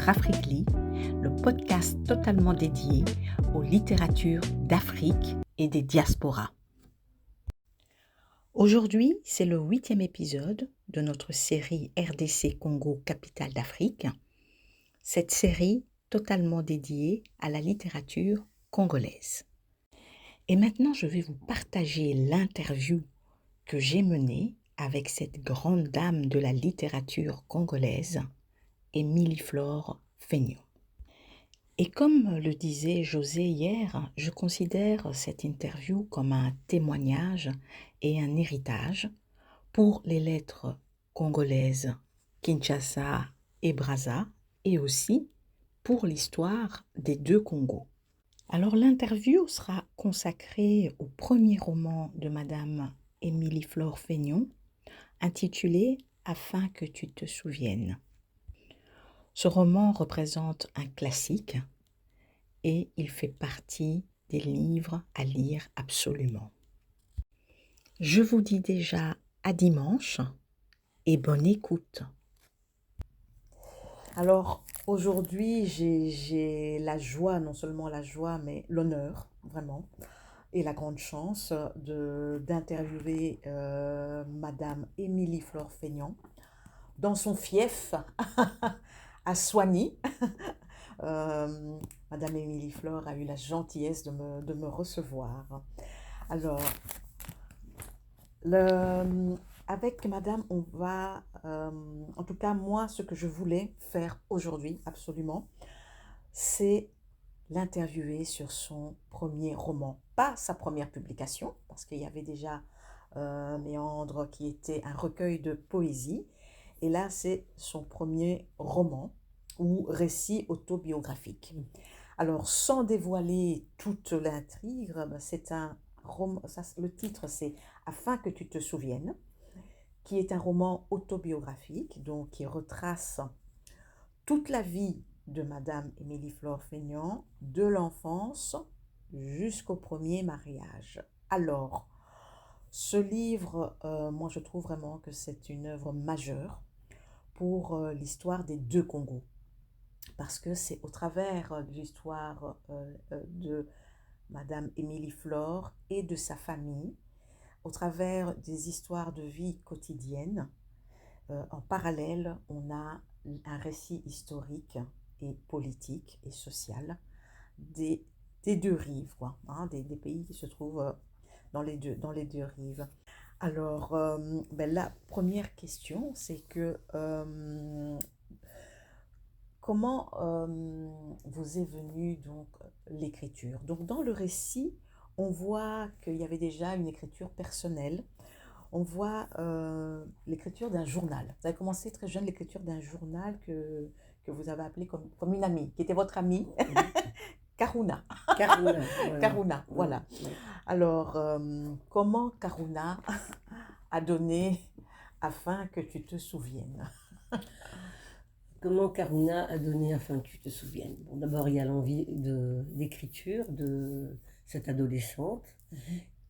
sur Africly, le podcast totalement dédié aux littératures d'Afrique et des diasporas. Aujourd'hui, c'est le 8e épisode de notre série RDC Congo, capitale d'Afrique. Cette série totalement dédiée à la littérature congolaise. Et maintenant, je vais vous partager l'interview que j'ai menée avec cette grande dame de la littérature congolaise, Émilie Flore Fénion. Et comme le disait José hier, je considère cette interview comme un témoignage et un héritage pour les lettres congolaises Kinshasa et Brazza, et aussi pour l'histoire des deux Congos. Alors l'interview sera consacrée au premier roman de Madame Émilie Flore Fénion, intitulé « Afin que tu te souviennes ». Ce roman représente un classique et il fait partie des livres à lire absolument. Je vous dis déjà à dimanche et bonne écoute. Alors aujourd'hui, j'ai la joie, non seulement la joie, mais l'honneur, vraiment, et la grande chance d'interviewer Madame Émilie Flore Fénion dans son fief à Soigny. Madame Émilie Flore a eu la gentillesse de me recevoir. Alors, avec Madame, on va, en tout cas moi, ce que je voulais faire aujourd'hui, absolument, c'est l'interviewer sur son premier roman. Pas sa première publication, parce qu'il y avait déjà Méandre qui était un recueil de poésie. Et là, c'est son premier roman ou récit autobiographique. Alors, sans dévoiler toute l'intrigue, c'est un roman, le titre c'est « Afin que tu te souviennes », qui est un roman autobiographique, donc qui retrace toute la vie de Madame Émilie Flore Fénion, de l'enfance jusqu'au premier mariage. Alors, ce livre, moi je trouve vraiment que c'est une œuvre majeure pour l'histoire des deux Congos. Parce que c'est au travers de l'histoire de Madame Émilie Flore et de sa famille, au travers des histoires de vie quotidienne, en parallèle, on a un récit historique et politique et social des deux rives, quoi, hein, des pays qui se trouvent dans les deux rives. Alors, la première question, c'est que comment vous est venue donc l'écriture? Donc dans le récit, on voit qu'il y avait déjà une écriture personnelle. On voit l'écriture d'un journal. Vous avez commencé très jeune l'écriture d'un journal que vous avez appelé comme une amie, qui était votre amie, Karuna. Karuna, voilà. Karuna, voilà. Oui. Alors, comment Karuna a donné afin que tu te souviennes? Comment Karuna a donné afin que tu te souviennes? Bon, d'abord, il y a l'envie d'écriture de cette adolescente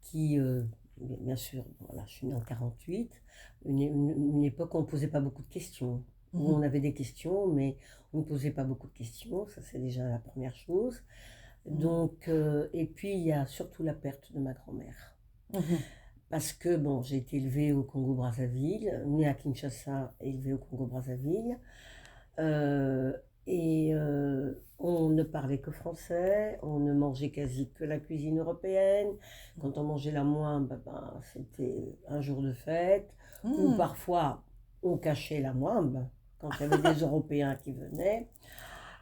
qui, bien sûr, voilà, je suis née en 48, une époque où on ne posait pas beaucoup de questions. Où on avait des questions, mais on ne posait pas beaucoup de questions, ça c'est déjà la première chose. Donc, et puis il y a surtout la perte de ma grand-mère. Parce que, bon, j'ai été élevée au Congo-Brazzaville, née à Kinshasa, élevée au Congo-Brazzaville. On ne parlait que français, on ne mangeait quasi que la cuisine européenne. Quand on mangeait la moimbe, c'était un jour de fête. Ou parfois, on cachait la moimbe quand il y avait des Européens qui venaient.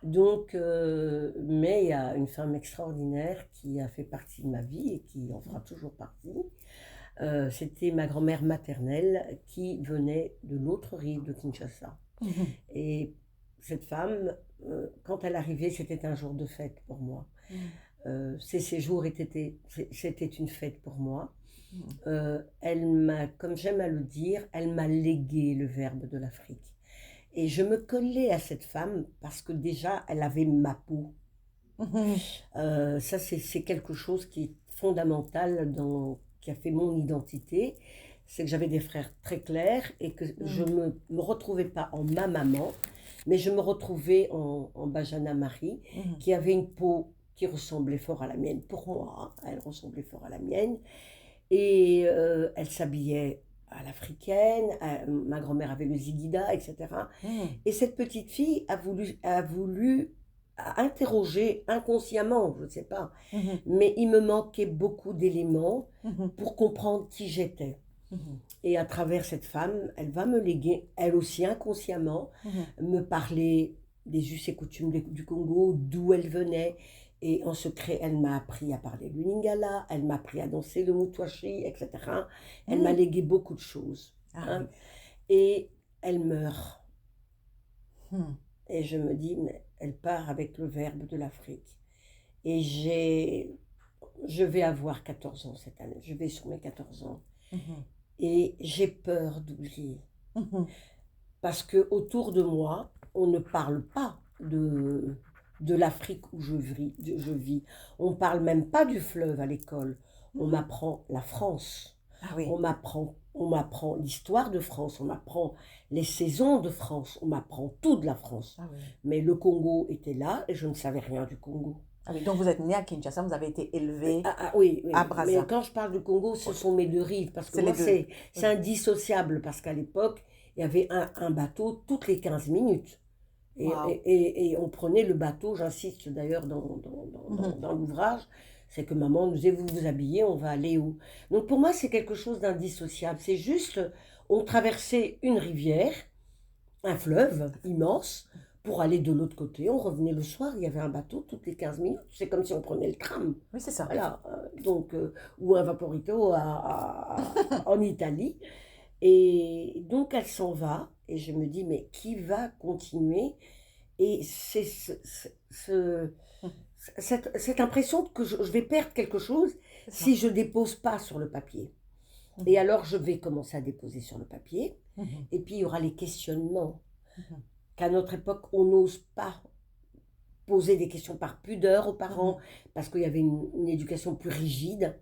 Donc, mais il y a une femme extraordinaire qui a fait partie de ma vie et qui en fera toujours partie. C'était ma grand-mère maternelle qui venait de l'autre rive de Kinshasa. Et cette femme, quand elle arrivait, c'était un jour de fête pour moi. Ces séjours c'était une fête pour moi. Elle m'a, comme j'aime à le dire, elle m'a légué le verbe de l'Afrique. Et je me collais à cette femme parce que déjà, elle avait ma peau. Ça, c'est quelque chose qui est fondamental, qui a fait mon identité. C'est que j'avais des frères très clairs et que je ne me retrouvais pas en ma maman, Mais je me retrouvais en Bajana Marie, qui avait une peau qui ressemblait fort à la mienne, pour moi, hein, elle ressemblait fort à la mienne. Et elle s'habillait à l'africaine, ma grand-mère avait le zigida, etc. Mhm. Et cette petite fille a voulu interroger inconsciemment, je ne sais pas, Mhm. mais il me manquait beaucoup d'éléments Mhm. pour comprendre qui j'étais. Mhm. Et à travers cette femme, elle va me léguer, elle aussi inconsciemment, Mhm. me parler des us et coutumes du Congo, d'où elle venait. Et en secret, elle m'a appris à parler le lingala, elle m'a appris à danser le mutwashi, etc. Elle m'a Mhm. légué beaucoup de choses, Ah oui. hein. Et elle meurt. Mhm. Et je me dis, mais elle part avec le verbe de l'Afrique. Et je vais avoir 14 ans cette année, je vais sur mes 14 ans. Mhm. Et j'ai peur d'oublier. Mhm. Parce que autour de moi, on ne parle pas de l'Afrique où je vis. On ne parle même pas du fleuve à l'école. On Mhm. m'apprend la France. Ah oui. On m'apprend l'histoire de France. On m'apprend les saisons de France. On m'apprend tout de la France. Ah oui. Mais le Congo était là et je ne savais rien du Congo. Ah oui. Donc vous êtes né à Kinshasa, vous avez été élevé Oui, à oui, mais Brazza. quand je parle du Congo, ce sont mes deux rives, parce que C'est les moi, deux. c'est Oui. indissociable, parce qu'à l'époque, il y avait un bateau toutes les 15 minutes. Et, Waouh. et, et, et on prenait le bateau, j'insiste d'ailleurs Mhm. dans l'ouvrage, c'est que maman nous disait, vous vous habillez, on va aller où? Donc pour moi, c'est quelque chose d'indissociable. C'est juste, on traversait une rivière, un fleuve immense, pour aller de l'autre côté. On revenait le soir, il y avait un bateau toutes les 15 minutes. C'est comme si on prenait le tram. Oui, c'est ça. Voilà, donc, ou un vaporito en Italie. Et donc elle s'en va, et je me dis, mais qui va continuer? Et c'est Mhm. cette impression que je vais perdre quelque chose C'est ça. si je ne dépose pas sur le papier. Et Mhm. alors je vais commencer à déposer sur le papier, Mhm. et puis il y aura les questionnements, Mhm. qu'à notre époque on n'ose pas poser des questions par pudeur aux parents, Mhm. parce qu'il y avait une éducation plus rigide.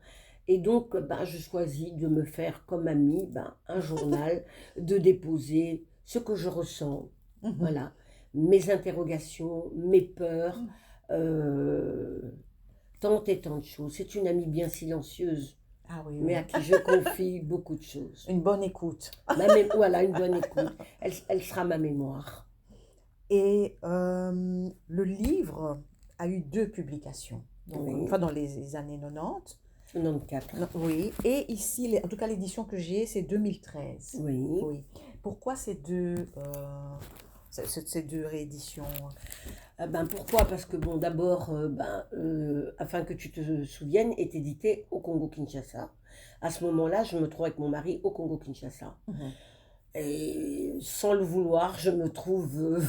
Et donc, ben, je choisis de me faire comme amie un journal, de déposer ce que je ressens, Mhm. voilà, mes interrogations, mes peurs, Mhm. euh, tant et tant de choses. C'est une amie bien silencieuse, Ah oui, mais à oui. qui je confie beaucoup de choses. Une bonne écoute. Voilà, une bonne écoute. Elle sera ma mémoire. Et le livre a eu deux publications. Donc, une Oui, fois dans les années 90. 94. Oui. Et ici, en tout cas, l'édition que j'ai, c'est 2013. Oui. Oui. Pourquoi ces deux rééditions? Pourquoi? Parce que, bon, d'abord, afin que tu te souviennes, est édité au Congo-Kinshasa. À ce moment-là, je me trouve avec mon mari au Congo-Kinshasa. Mhm. Et sans le vouloir, je me trouve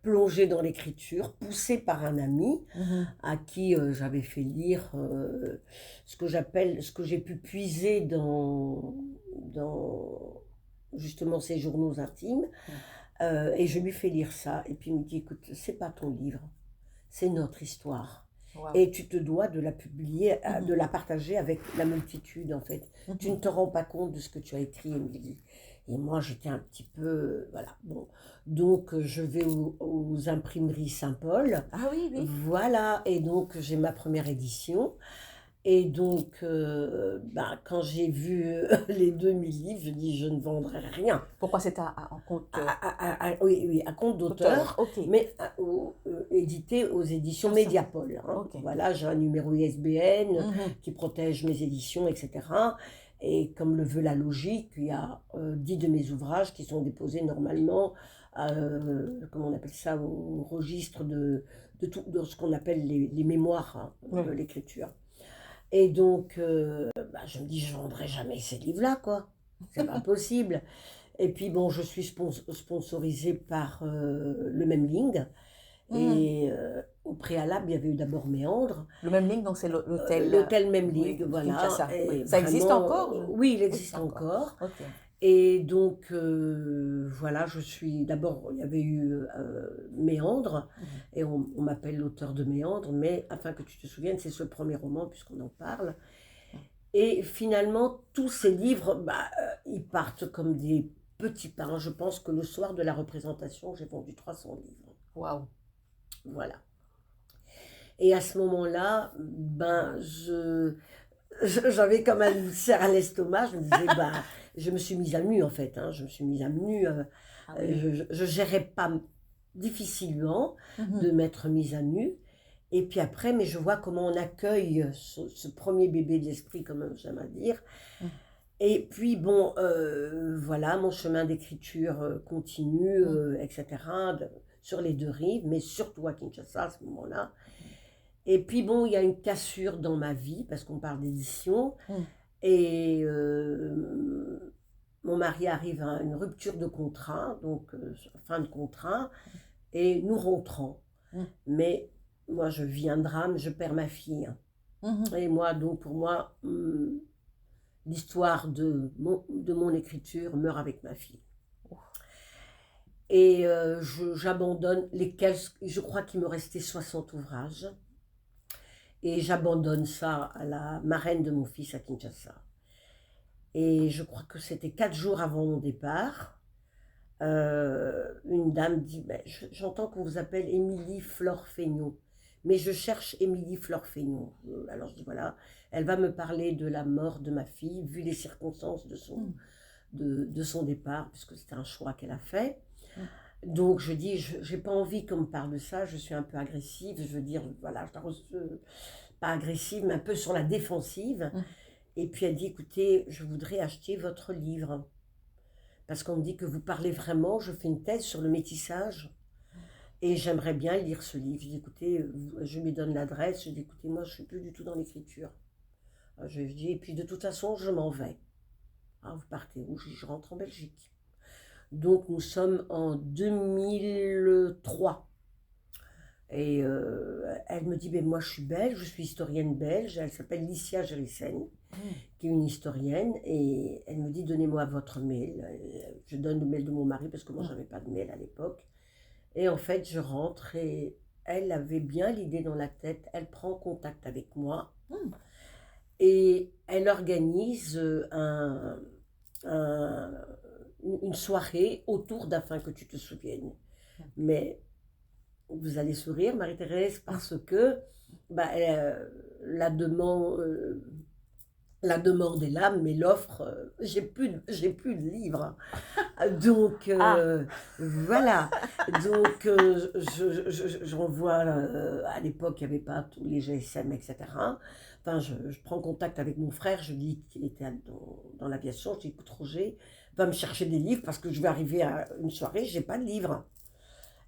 plongée dans l'écriture, poussée par un ami Mhm. à qui j'avais fait lire ce que j'ai pu puiser dans justement ces journaux intimes. Mhm. Et je lui fais lire ça. Et puis il me dit, écoute, c'est pas ton livre, c'est notre histoire. Wow. Et tu te dois de la publier, de Mhm. la partager avec la multitude, en fait. Tu ne Mhm. te rends pas compte de ce que tu as écrit. Et moi, j'étais un petit peu... Voilà, bon. Donc, je vais aux imprimeries Saint-Paul. Ah oui, oui. Voilà, et donc, j'ai ma première édition. Et donc, quand j'ai vu les 2000 livres, je dis, je ne vendrai rien. Pourquoi c'est en compte Oui, oui, à compte d'auteur? d'auteur, Ok. mais édité aux éditions Mediapol, hein. Ok. Voilà, j'ai un numéro ISBN Mhm. qui protège mes éditions, etc. Et comme le veut la logique, il y a 10 de mes ouvrages qui sont déposés normalement, comment on appelle ça, au registre de ce qu'on appelle les mémoires, hein, Oui. de l'écriture. Et donc, je me dis, je ne vendrai jamais ces livres-là, quoi. C'est pas possible. Et puis, bon, je suis sponsorisée par le Memling. Mhm. Et au préalable, il y avait eu d'abord Méandre. Le même ligne, donc c'est l'hôtel L'hôtel oui, Memling, de voilà. Kinshasa. Et Oui. Ça existe vraiment, encore? oui, il Oui, existe encore. encore. Ok. Et donc, voilà, d'abord, il y avait eu Méandre, Mhm. et on m'appelle l'auteur de Méandre, mais afin que tu te souviennes, c'est ce premier roman, puisqu'on en parle. Et finalement, tous ces livres, ils partent comme des petit pain. Je pense que le soir de la représentation, j'ai vendu 300 livres. Waouh. Voilà. Et à ce moment-là, j'avais comme un ulcère à l'estomac. Je me disais, je me suis mise à nu en fait. Je me suis mise à nu. Ah oui. Je gérais pas difficilement Mhm. de m'être mise à nu. Et puis après, mais je vois comment on accueille ce premier bébé de l'esprit, comme j'aime à dire. Mhm. Et puis bon, voilà, mon chemin d'écriture continue, etc., sur les deux rives, mais surtout à Kinshasa à ce moment-là. Et puis bon, il y a une cassure dans ma vie, parce qu'on parle d'édition, Mhm. et mon mari arrive à une rupture de contrat, donc fin de contrat, et nous rentrons. Mhm. Mais moi, je vis un drame, je perds ma fille. Mhm. Et moi, donc pour moi, l'histoire de mon écriture meurt avec ma fille. Et j'abandonne lesquels, je crois qu'il me restait 60 ouvrages. Et j'abandonne ça à la marraine de mon fils à Kinshasa. Et je crois que c'était 4 jours avant mon départ. Une dame dit, j'entends qu'on vous appelle Émilie Flore Fénion, mais je cherche Émilie Flore Fénion. Alors je dis, voilà, elle va me parler de la mort de ma fille, vu les circonstances de son départ, puisque c'était un choix qu'elle a fait. Donc je dis, je n'ai pas envie qu'on me parle de ça, je suis un peu agressive, je veux dire, voilà, pas agressive, mais un peu sur la défensive. Et puis elle dit, écoutez, je voudrais acheter votre livre. Parce qu'on me dit que vous parlez vraiment, je fais une thèse sur le métissage et j'aimerais bien lire ce livre. Je dis, écoutez, je lui donne l'adresse, je dis, écoutez, moi je ne suis plus du tout dans l'écriture. Je dis, et puis de toute façon, je m'en vais. Ah, vous partez où? Je rentre en Belgique. Donc nous sommes en 2003. Et elle me dit, moi je suis belge, je suis historienne belge, elle s'appelle Licia Gerissen, qui est une historienne, et elle me dit, donnez-moi votre mail. Je donne le mail de mon mari, parce que moi j'avais pas de mail à l'époque. Et en fait, je rentre, et elle avait bien l'idée dans la tête, elle prend contact avec moi, et elle organise une soirée autour d'Afin que tu te souviennes. Mais vous allez sourire, Marie-Thérèse, parce que la demande est là, mais l'offre, j'ai plus de livres. Donc voilà. Donc je renvoie. À l'époque, il n'y avait pas tous les GSM, etc. Enfin, je prends contact avec mon frère, je dis qu'il était dans l'aviation, je dis, écoute Roger, va me chercher des livres parce que je vais arriver à une soirée, j'ai pas de livres.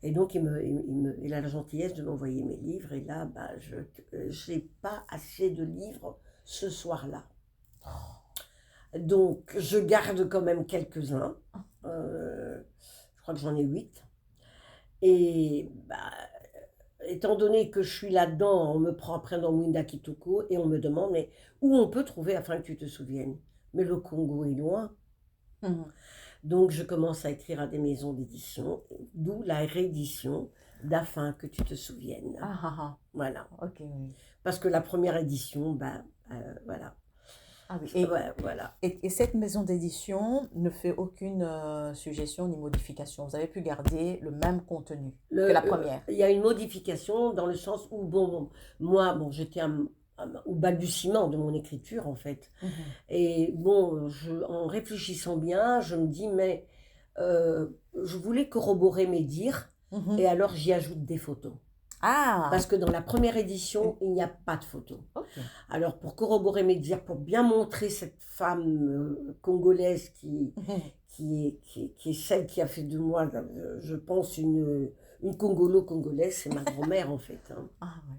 Et donc, il a la gentillesse de m'envoyer mes livres. Et là, je n'ai pas assez de livres ce soir-là. Donc, je garde quand même quelques-uns. Je crois que j'en ai 8. Et étant donné que je suis là-dedans, on me prend après dans Mwinda Kitoko et on me demande, mais où on peut trouver Afin que tu te souviennes? Mais le Congo est loin. Donc, je commence à écrire à des maisons d'édition, d'où la réédition d'Afin que tu te souviennes. Voilà. Ok. Parce que la première édition, voilà. Ah oui. Voilà. Et cette maison d'édition ne fait aucune suggestion ni modification. Vous avez pu garder le même contenu que la première. Il y a une modification dans le sens où, moi, j'étais au balbutiement de mon écriture, en fait. Et en réfléchissant bien, je me dis, mais je voulais corroborer mes dires, et alors j'y ajoute des photos. Parce que dans la première édition, il n'y a pas de photos. Alors, pour corroborer mes dires, pour bien montrer cette femme congolaise qui est celle qui a fait de moi, je pense, une congolaise, c'est ma grand-mère en fait.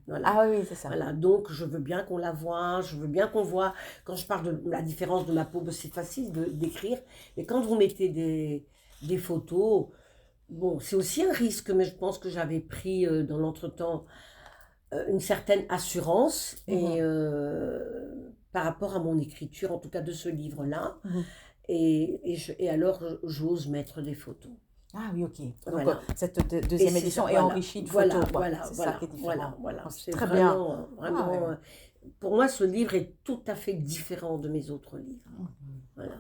Voilà. Oui, c'est ça. Voilà, donc je veux bien qu'on la voie, je veux bien qu'on voit, quand je parle de la différence de ma peau, c'est facile d'écrire, mais quand vous mettez des photos, c'est aussi un risque, mais je pense que j'avais pris dans l'entretemps une certaine assurance et par rapport à mon écriture, en tout cas de ce livre-là, et alors j'ose mettre des photos. Ah oui, ok. Donc cette deuxième édition est enrichie de photos. C'est ça qui est différent. Voilà. C'est très vraiment, bien. Vraiment, pour moi, ce livre est tout à fait différent de mes autres livres. Voilà.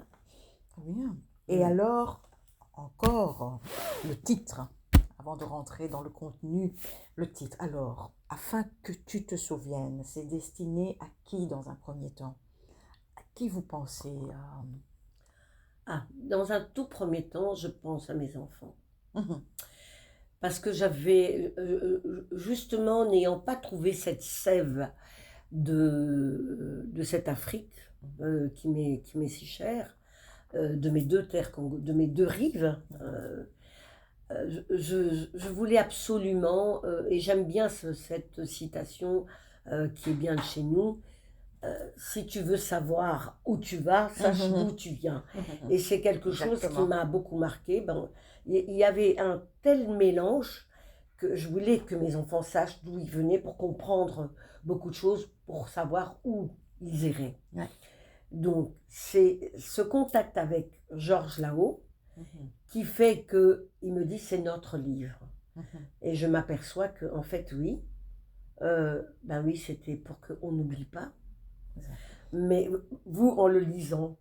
Très bien. Et alors, encore le titre, avant de rentrer dans le contenu, le titre. Alors, afin que tu te souviennes, c'est destiné à qui dans un premier temps? À qui vous pensez? Dans un tout premier temps, je pense à mes enfants. Mhm, Parce que j'avais, justement, n'ayant pas trouvé cette sève de cette Afrique qui m'est si chère, de mes deux terres, de mes deux rives, je voulais absolument, et j'aime bien cette citation qui est bien de chez nous, si tu veux savoir où tu vas, sache mhm, d'où tu viens. mhm. Et c'est quelque chose qui Exactement. m'a beaucoup marqué. Ben, il y avait un tel mélange que je voulais que mes enfants sachent d'où ils venaient pour comprendre beaucoup de choses, pour savoir où ils iraient. Ouais. Donc, c'est ce contact avec Georges Lao Mhm, qui fait qu'il me dit c'est notre livre. mhm. Et je m'aperçois que en fait, oui, ben oui, c'était pour qu'on n'oublie pas. Exact. Mais vous, en le lisant,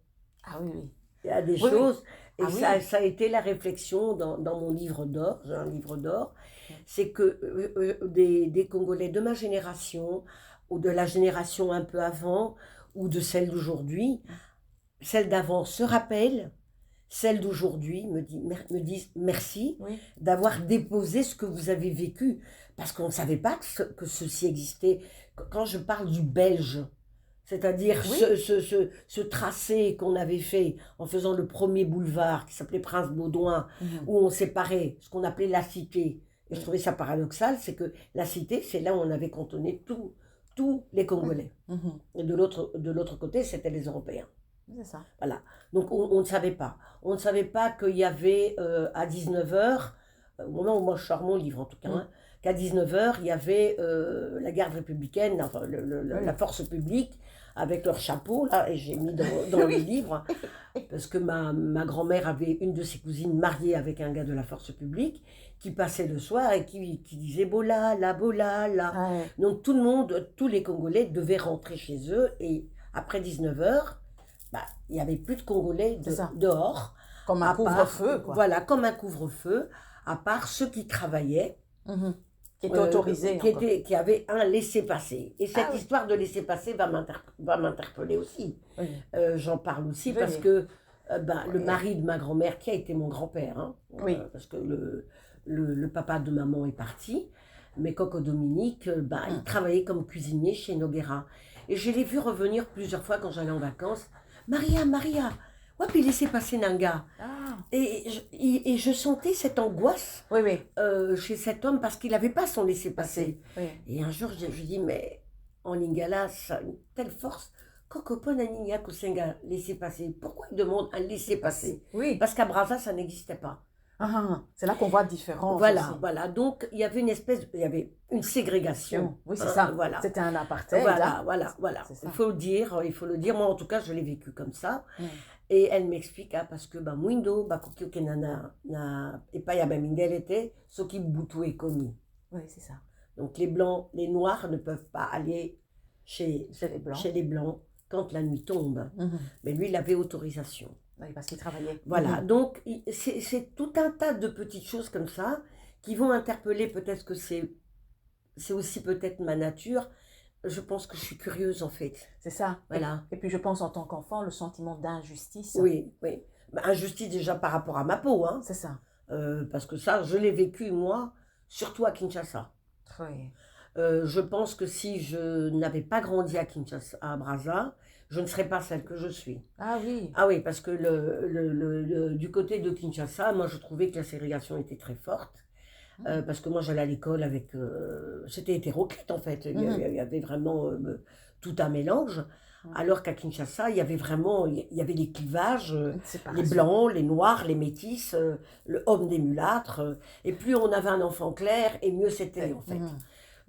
Ah oui, oui. il y a des Oui, oui. choses, et Ah oui. ça a été la réflexion dans mon livre d'or, j'ai un livre d'or, Mm. c'est que des Congolais de ma génération, ou de la génération un peu avant, ou de celle d'aujourd'hui, celle d'avant se rappellent, celle d'aujourd'hui me disent merci Oui. d'avoir déposé ce que vous avez vécu, parce qu'on ne savait pas que ceci existait. Quand je parle du Belge, c'est-à-dire Oui. ce tracé qu'on avait fait en faisant le premier boulevard qui s'appelait Prince Baudouin, Mhm. où on séparait ce qu'on appelait la cité. Et je Oui. trouvais ça paradoxal, c'est que la cité, c'est là où on avait cantonné tous les Congolais. Mhm. Et de l'autre côté, c'était les Européens. C'est ça. Voilà. Donc on ne savait pas. On ne savait pas qu'il y avait à 19h, au moment où moi je sors mon livre en tout cas, hein, qu'à 19h, il y avait la garde républicaine, enfin, Oui. la force publique, avec leur chapeau, là, et j'ai mis dans le Oui. livre, parce que ma grand-mère avait une de ses cousines mariée avec un gars de la force publique, qui passait le soir et qui disait bola, la bola, la. Ah ouais. Donc tout le monde, tous les Congolais devaient rentrer chez eux, et après 19h, bah, il n'y avait plus de Congolais C'est ça. dehors, Comme un à part, couvre-feu, quoi. voilà, comme un couvre-feu, à part ceux qui travaillaient, Mhm. Qui était autorisé encore. qui avaient un laissez-passer. Et cette Ah oui. histoire de laissez-passer va m'interpeller aussi. Oui. J'en parle aussi Oui, parce oui. que le Oui. mari de ma grand-mère, qui a été mon grand-père, hein, Oui. parce que le papa de maman est parti, mais Coco Dominique, il travaillait comme cuisinier chez Noguera. Et je l'ai vu revenir plusieurs fois quand j'allais en vacances. Maria, Maria, ouais, puis laissez passer Nanga. Ah. Et je sentais cette angoisse Oui, oui. chez cet homme parce qu'il n'avait pas son laissez-passer. Oui. Et un jour, je dis, mais en lingala, ça a une telle force. Kokopon Aninia Kosenga, laissez-passer. Pourquoi il demande un laissez-passer? Oui. Parce qu'à Brazza, ça n'existait pas. Ah, c'est là qu'on voit la différence Voilà, aussi. voilà. Donc, il y avait une ségrégation. Oui, c'est hein, ça. Voilà. C'était un apartheid. Voilà, Hein. voilà. C'est ça. Il faut le dire, il faut le dire. Moi, en tout cas, je l'ai vécu comme ça. Mm. Et elle m'explique, parce que Mwindo, Kokio Kenana, et pas Yabamindel était, Soki Butu est connu. Oui, c'est ça. Donc les blancs, les noirs ne peuvent pas aller Chez les Blancs. quand la nuit tombe. Mhm. Mais lui, il avait autorisation. Oui, parce qu'il travaillait. Voilà, Mhm. donc c'est tout un tas de petites choses comme ça qui vont interpeller, peut-être que c'est aussi peut-être ma nature. Je pense que je suis curieuse en fait. C'est ça. Voilà. Et puis je pense en tant qu'enfant, le sentiment d'injustice. Oui, oui. Injustice déjà par rapport à ma peau, hein. C'est ça. Parce que ça, je l'ai vécu moi, surtout à Kinshasa. Oui. Je pense que si je n'avais pas grandi à Kinshasa, à Brazza, je ne serais pas celle que je suis. Ah oui. Ah oui, parce que du côté de Kinshasa, moi je trouvais que la ségrégation était très forte. Parce que moi j'allais à l'école avec... c'était hétéroclite en fait, il y avait vraiment tout un mélange. Alors qu'à Kinshasa, il y avait vraiment les clivages, les blancs, les noirs, les métis, le homme des mulâtres. Et plus on avait un enfant clair, et mieux c'était en fait.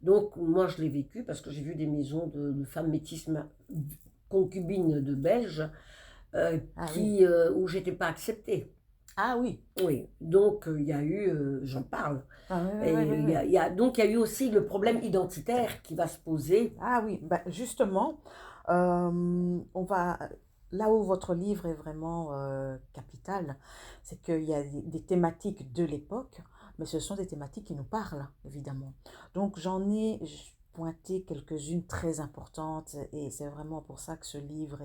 Donc moi je l'ai vécu parce que j'ai vu des maisons de femmes métisses concubines de Belges où j'étais pas acceptée. Ah oui. Oui, donc il y a eu, j'en parle. Ah, oui, Et oui. donc il y a eu aussi le problème identitaire qui va se poser. Ah oui, justement, on va là où votre livre est vraiment capital, c'est qu'il y a des thématiques de l'époque, mais ce sont des thématiques qui nous parlent, évidemment. Donc j'en ai pointé quelques-unes très importantes et c'est vraiment pour ça que ce livre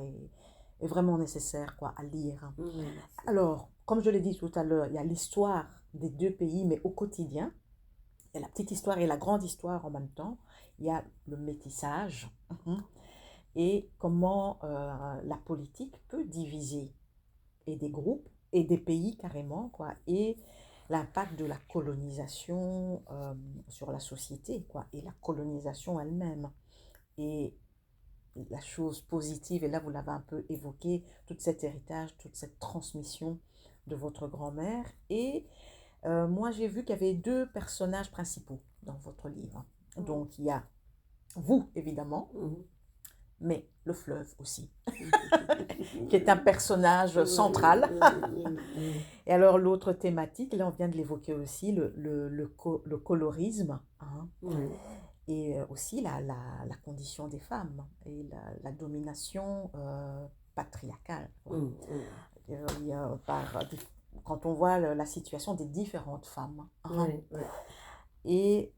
est vraiment nécessaire quoi, à lire. Merci. Alors, comme je l'ai dit tout à l'heure, il y a l'histoire des deux pays, mais au quotidien. Il y a la petite histoire et la grande histoire en même temps. Il y a le métissage. Et comment la politique peut diviser et des groupes et des pays carrément, quoi, et l'impact de la colonisation sur la société, quoi, et la colonisation elle-même. Et la chose positive, et là vous l'avez un peu évoqué, tout cet héritage, toute cette transmission de votre grand-mère. Et moi j'ai vu qu'il y avait deux personnages principaux dans votre livre. Donc il y a vous, évidemment, mais le fleuve aussi, qui est un personnage central. Et alors l'autre thématique, là on vient de l'évoquer aussi, le colorisme, hein, et aussi la condition des femmes et la domination patriarcale. Quand on voit la situation des différentes femmes. Hein. Et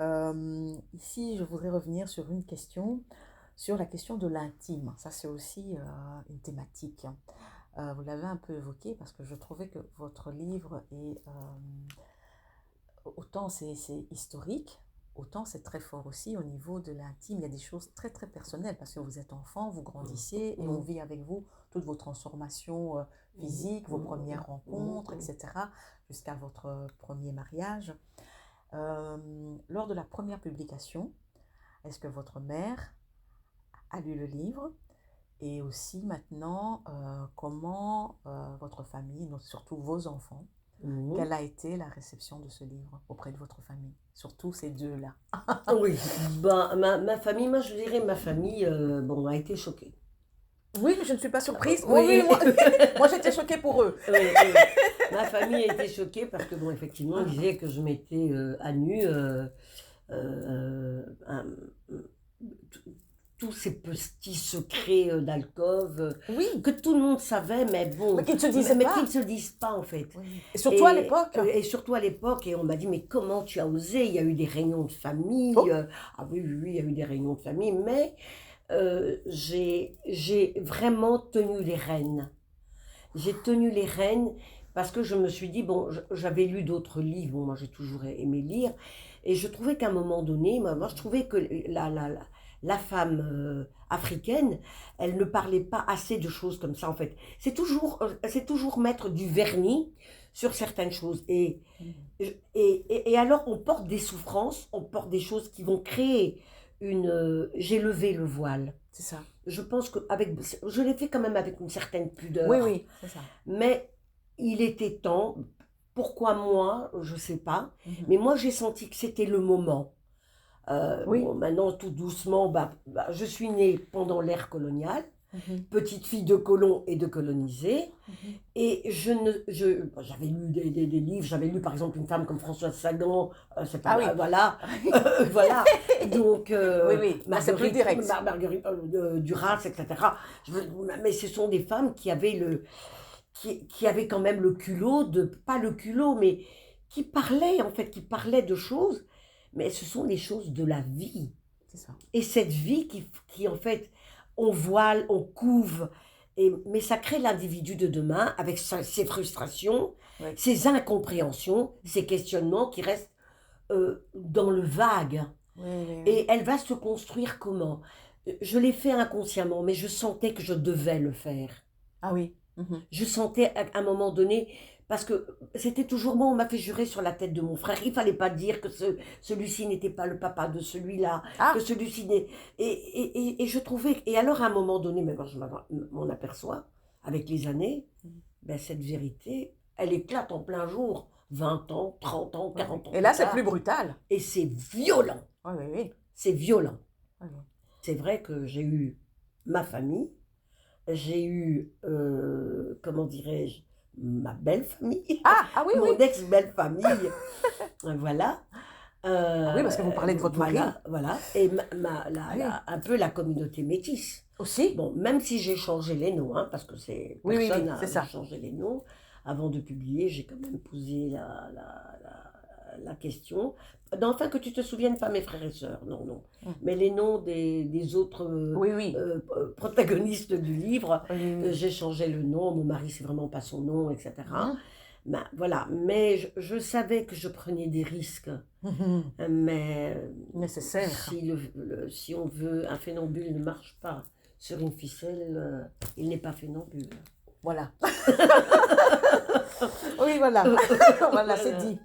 ici, je voudrais revenir sur une question, sur la question de l'intime. Ça, c'est aussi une thématique. Vous l'avez un peu évoqué parce que je trouvais que votre livre est autant c'est historique, autant c'est très fort aussi au niveau de l'intime. Il y a des choses très très personnelles parce que vous êtes enfant, vous grandissez et on vit avec vous toutes vos transformations physiques, vos premières rencontres, etc., jusqu'à votre premier mariage. Lors de la première publication, est-ce que votre mère a lu le livre? Et aussi maintenant, comment votre famille, surtout vos enfants, quelle a été la réception de ce livre auprès de votre famille? Surtout ces deux-là. Oui, ben, ma famille, moi je dirais ma famille, bon, a été choquée. Oui, mais je ne suis pas surprise. Oui, Oui, moi j'étais choquée pour eux. Oui. Ma famille a été choquée parce que, bon, effectivement, ils disaient que je mettais à nu tous ces petits secrets d'alcôve Oui, que tout le monde savait, mais bon, mais qu'ils ne se disaient mais pas. qu'ils ne se disent pas en fait. Oui. Et surtout à l'époque. Et surtout à l'époque, et on m'a dit, mais comment tu as osé? Il y a eu des réunions de famille. Oh. Ah oui, il y a eu des réunions de famille, mais j'ai vraiment tenu les rênes. J'ai tenu les rênes parce que je me suis dit, bon, j'avais lu d'autres livres, bon, moi j'ai toujours aimé lire, et je trouvais qu'à un moment donné, moi je trouvais que la femme africaine, elle ne parlait pas assez de choses comme ça en fait. C'est toujours mettre du vernis sur certaines choses. Et alors on porte des souffrances, on porte des choses qui vont créer une... j'ai levé le voile. C'est ça. Je pense que je l'ai fait quand même avec une certaine pudeur. Oui, c'est ça. Mais il était temps. Pourquoi moi? Je ne sais pas. Mais moi, j'ai senti que c'était le moment. Oui. Bon, maintenant, tout doucement, je suis née pendant l'ère coloniale, petite fille de colons et de colonisés. Et j'avais lu des livres, j'avais lu par exemple une femme comme Françoise Sagan, voilà, voilà. Donc, oui, c'est plus direct. Marguerite Duras, etc. Mais ce sont des femmes qui avaient qui avaient quand même le culot pas le culot, mais qui parlaient en fait, qui parlaient de choses, mais ce sont des choses de la vie. C'est ça. Et cette vie qui en fait, on voile, on couve, mais ça crée l'individu de demain avec ses frustrations, ses incompréhensions, ses questionnements qui restent dans le vague. Et elle va se construire comment? Je l'ai fait inconsciemment, mais je sentais que je devais le faire. Ah oui. Je sentais à un moment donné, parce que c'était toujours moi, on m'a fait jurer sur la tête de mon frère, il fallait pas dire que celui-ci n'était pas le papa de celui-là, que celui-ci n'est... Et je trouvais, et alors à un moment donné, mais je m'en aperçois, avec les années, cette vérité, elle éclate en plein jour, 20 ans, 30 ans, 40 ans. Et là, c'est plus brutal. Et c'est violent. Oui. C'est violent. C'est vrai que j'ai eu ma famille, j'ai eu, comment dirais-je, ma belle famille, oui, mon ex-belle famille, voilà. Ah oui, parce que vous parlez de votre mari. Voilà. Et Oui. un peu la communauté métisse. Aussi? Bon, même si j'ai changé les noms, hein, parce que Oui, oui, personne oui, c'est n'a ça. changé les noms, avant de publier, j'ai quand même posé la question. Non, enfin, que tu te souviennes pas, mes frères et sœurs, non, non. Mm. Mais les noms des autres Oui, oui. protagonistes du livre, Oui, oui, oui. j'ai changé le nom, mon mari, c'est vraiment pas son nom, etc. Mhm. Ben, voilà, mais je savais que je prenais des risques. Mhm. Mais Nécessaire. si on veut, un funambule ne marche pas sur une ficelle, il n'est pas funambule. Voilà. Oui, voilà. Voilà, c'est Voilà. dit.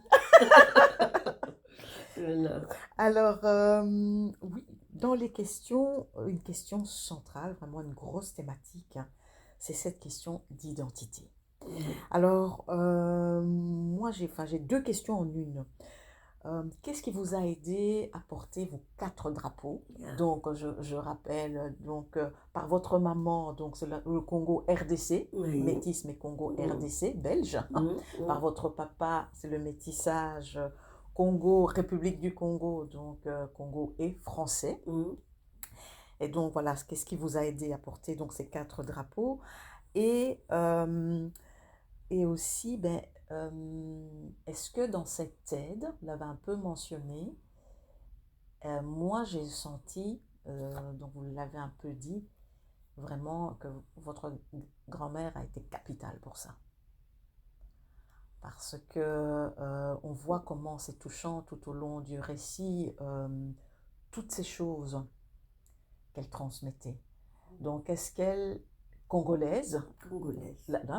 Voilà. Alors, oui, dans les questions, une question centrale, vraiment une grosse thématique, hein, c'est cette question d'identité. Alors, moi, j'ai deux questions en une. Qu'est-ce qui vous a aidé à porter vos 4 drapeaux? Donc, je rappelle, donc, par votre maman, donc c'est le Congo RDC, Oui. métis mais Congo RDC, belge. Par votre papa, c'est le métissage Congo, République du Congo, donc Congo et français. Et donc, voilà, qu'est-ce qui vous a aidé à porter donc, ces 4 drapeaux? Et, aussi, ben, est-ce que dans cette aide, vous l'avez un peu mentionné, moi j'ai senti, donc vous l'avez un peu dit, vraiment que votre grand-mère a été capitale pour ça. Parce que on voit comment c'est touchant tout au long du récit, toutes ces choses qu'elle transmettait. Donc est-ce qu'elle, congolaise,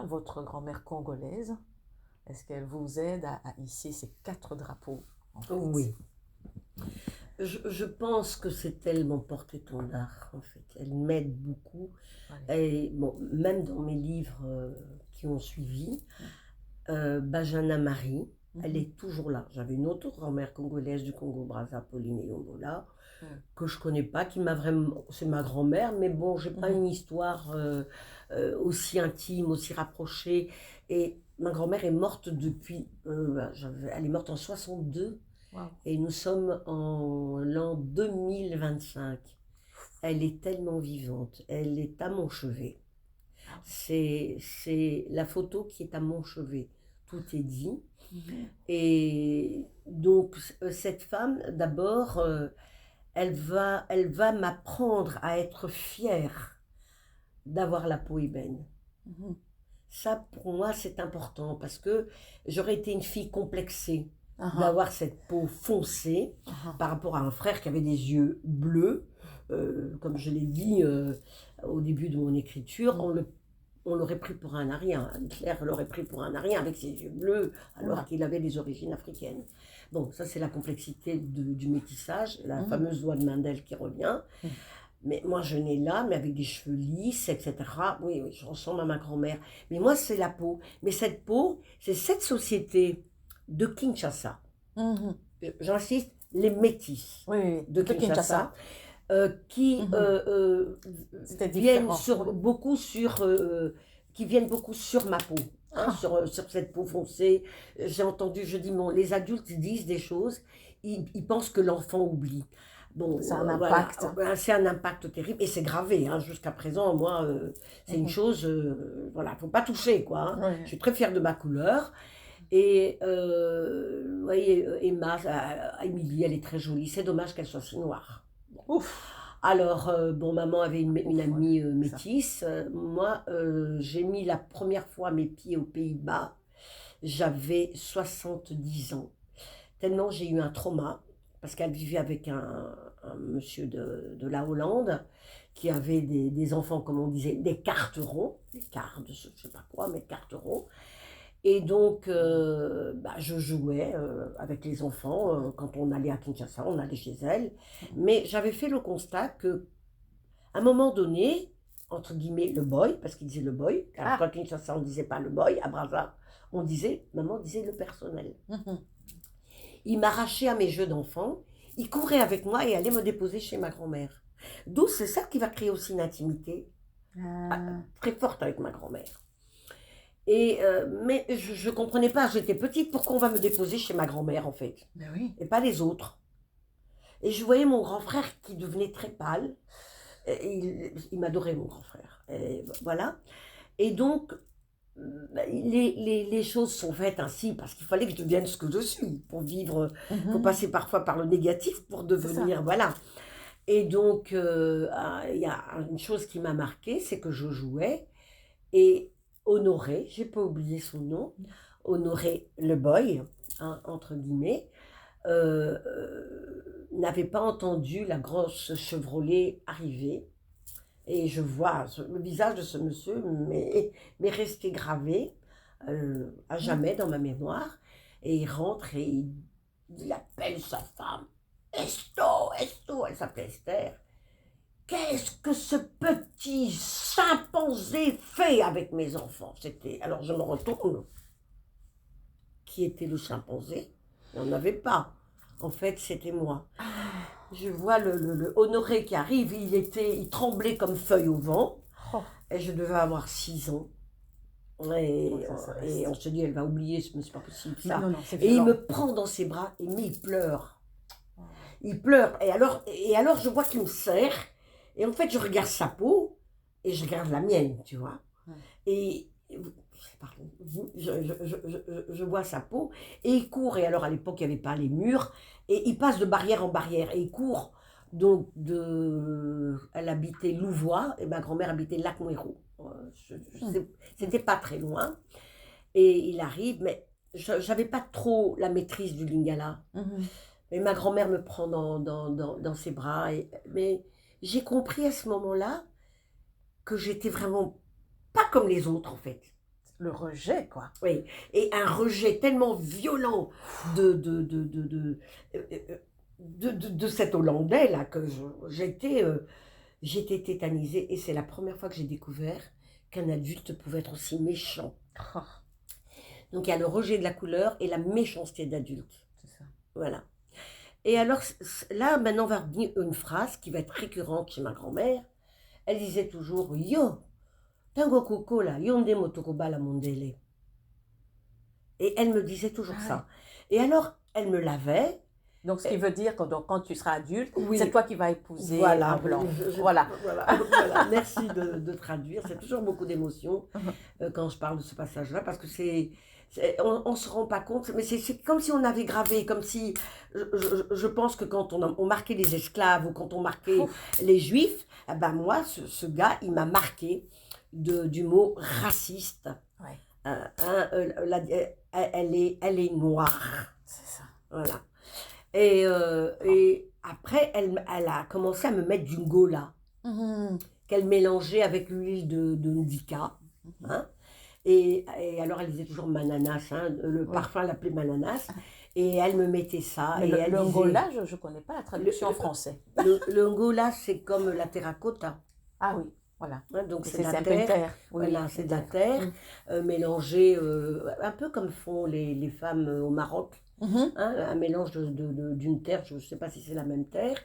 votre grand-mère congolaise, est-ce qu'elle vous aide à hisser ces 4 drapeaux en fait? Oui. Je pense que c'est elle mon porte-étendard, en fait. Elle m'aide beaucoup. Ouais. Et bon, même dans mes livres qui ont suivi, Bajana Marie, elle est toujours là. J'avais une autre grand-mère congolaise du Congo-Brazza, Pauline Yongola, que je connais pas, qui m'a vraiment... C'est ma grand-mère, mais bon, j'ai pas une histoire aussi intime, aussi rapprochée. Et ma grand-mère est morte depuis... elle est morte en 62. Wow. Et nous sommes en l'an 2025. Elle est tellement vivante. Elle est à mon chevet. C'est la photo qui est à mon chevet. Tout est dit. Et donc, cette femme, d'abord, elle va m'apprendre à être fière d'avoir la peau ébène. Ça, pour moi, c'est important parce que j'aurais été une fille complexée d'avoir cette peau foncée par rapport à un frère qui avait des yeux bleus. Comme je l'ai dit au début de mon écriture, on l'aurait pris pour un arien. Hitler l'aurait pris pour un arien avec ses yeux bleus, alors qu'il avait des origines africaines. Bon, ça c'est la complexité du métissage, la fameuse loi de Mendel qui revient. Mais moi je nais là, mais avec des cheveux lisses, etc. Oui, je ressemble à ma grand-mère. Mais moi c'est la peau. Mais cette peau, c'est cette société de Kinshasa. J'insiste, les métis de Kinshasa. Qui viennent qui viennent beaucoup sur ma peau, sur cette peau foncée. J'ai entendu, les adultes disent des choses, ils pensent que l'enfant oublie. Bon, c'est un impact. Voilà, c'est un impact terrible et c'est gravé. Jusqu'à présent, moi, c'est une chose, voilà, faut pas toucher, quoi. Je suis très fière de ma couleur. Et vous voyez, Emma, Émilie, elle est très jolie. C'est dommage qu'elle soit si noire. Ouf. Alors, maman avait une amie métisse. Moi, j'ai mis la première fois mes pieds aux Pays-Bas. J'avais 70 ans. Tellement j'ai eu un trauma, parce qu'elle vivait avec un monsieur de la Hollande, qui avait des enfants, comme on disait, des carterons, des quarts de je ne sais pas quoi, mais carterons. Et donc, je jouais avec les enfants. Quand on allait à Kinshasa, on allait chez elle. Mais j'avais fait le constat qu'à un moment donné, entre guillemets, le boy, parce qu'il disait le boy, car à Kinshasa, on ne disait pas le boy, à Brazza, maman disait le personnel. Il m'arrachait à mes jeux d'enfant, il courait avec moi et allait me déposer chez ma grand-mère. Donc, c'est ça qui va créer aussi une intimité très forte avec ma grand-mère. Mais je ne comprenais pas, j'étais petite, pourquoi on va me déposer chez ma grand-mère en fait, Ben oui. et pas les autres. Et je voyais mon grand frère qui devenait très pâle. Et il m'adorait, mon grand frère. Et voilà. Et donc, les choses sont faites ainsi parce qu'il fallait que je devienne ce que je suis pour vivre. Il faut passer parfois par le négatif pour C'est ça. devenir. Voilà. Et donc, il y a une chose qui m'a marquée, c'est que je jouais et Honoré, j'ai pas oublié son nom, Honoré le boy, hein, entre guillemets, n'avait pas entendu la grosse Chevrolet arriver. Et je vois le visage de ce monsieur m'est resté gravé à jamais dans ma mémoire. Et il rentre et il appelle sa femme. Esto, Esto, elle s'appelait Esther. Qu'est-ce que ce petit chimpanzé fait avec mes enfants? Alors je me retourne. Qui était le chimpanzé? Il n'y en avait pas. En fait, c'était moi. Je vois le Honoré qui arrive, il tremblait comme feuille au vent, Oh. et je devais avoir 6 ans. Et Ça on se dit, elle va oublier, mais c'est pas possible ça. Non, c'est Et il violent. me prend dans ses bras, mais il pleure. Il pleure, et alors je vois qu'il me serre, et en fait je regarde sa peau, et je regarde la mienne, tu vois. Et pardon, je vois sa peau, et il court, et alors à l'époque il n'y avait pas les murs, et il passe de barrière en barrière, et il court, donc elle habitait Louvois, et ma grand-mère habitait Lac-Mouérou. C'était pas très loin, et il arrive, mais je n'avais pas trop la maîtrise du lingala. Et ma grand-mère me prend dans ses bras, mais j'ai compris à ce moment-là que j'étais vraiment pas comme les autres en fait. Le rejet, quoi. Oui, et un rejet tellement violent de cet Hollandais là que j'étais tétanisée, et c'est la première fois que j'ai découvert qu'un adulte pouvait être aussi méchant. Oh. Donc il y a le rejet de la couleur et la méchanceté d'adulte. C'est ça. Voilà. Et alors là, maintenant va venir une phrase qui va être récurrente chez ma grand-mère. Elle disait toujours « Yo, tango koko la, yonde motokoba la mondele ». Et elle me disait toujours ça. Et alors, elle me lavait. Donc, ce qui veut dire que quand tu seras adulte, oui, c'est toi qui vas épouser un blanc. Voilà. Merci de traduire. C'est toujours beaucoup d'émotions quand je parle de ce passage-là, parce que on ne se rend pas compte, mais c'est comme si on avait gravé, comme si, je pense que quand on marquait les esclaves ou quand on marquait les juifs, eh ben moi, ce gars, il m'a marqué du mot raciste. Ouais. Elle est noire. C'est ça. Voilà. Et après, elle a commencé à me mettre du ngola, qu'elle mélangeait avec l'huile de ndika. Hein. Et alors, elle disait toujours mananas, hein, le parfum l'appelait mananas. Et elle me mettait ça. Mais et le ngola, je ne connais pas la traduction en français. Le ngola, c'est comme la terracotta. Ah oui. Voilà. Ouais, donc c'est de un la peu de terre. Oui, voilà, c'est de la terre mélangée un peu comme font les femmes au Maroc. Hein, un mélange d'une terre, je ne sais pas si c'est la même terre.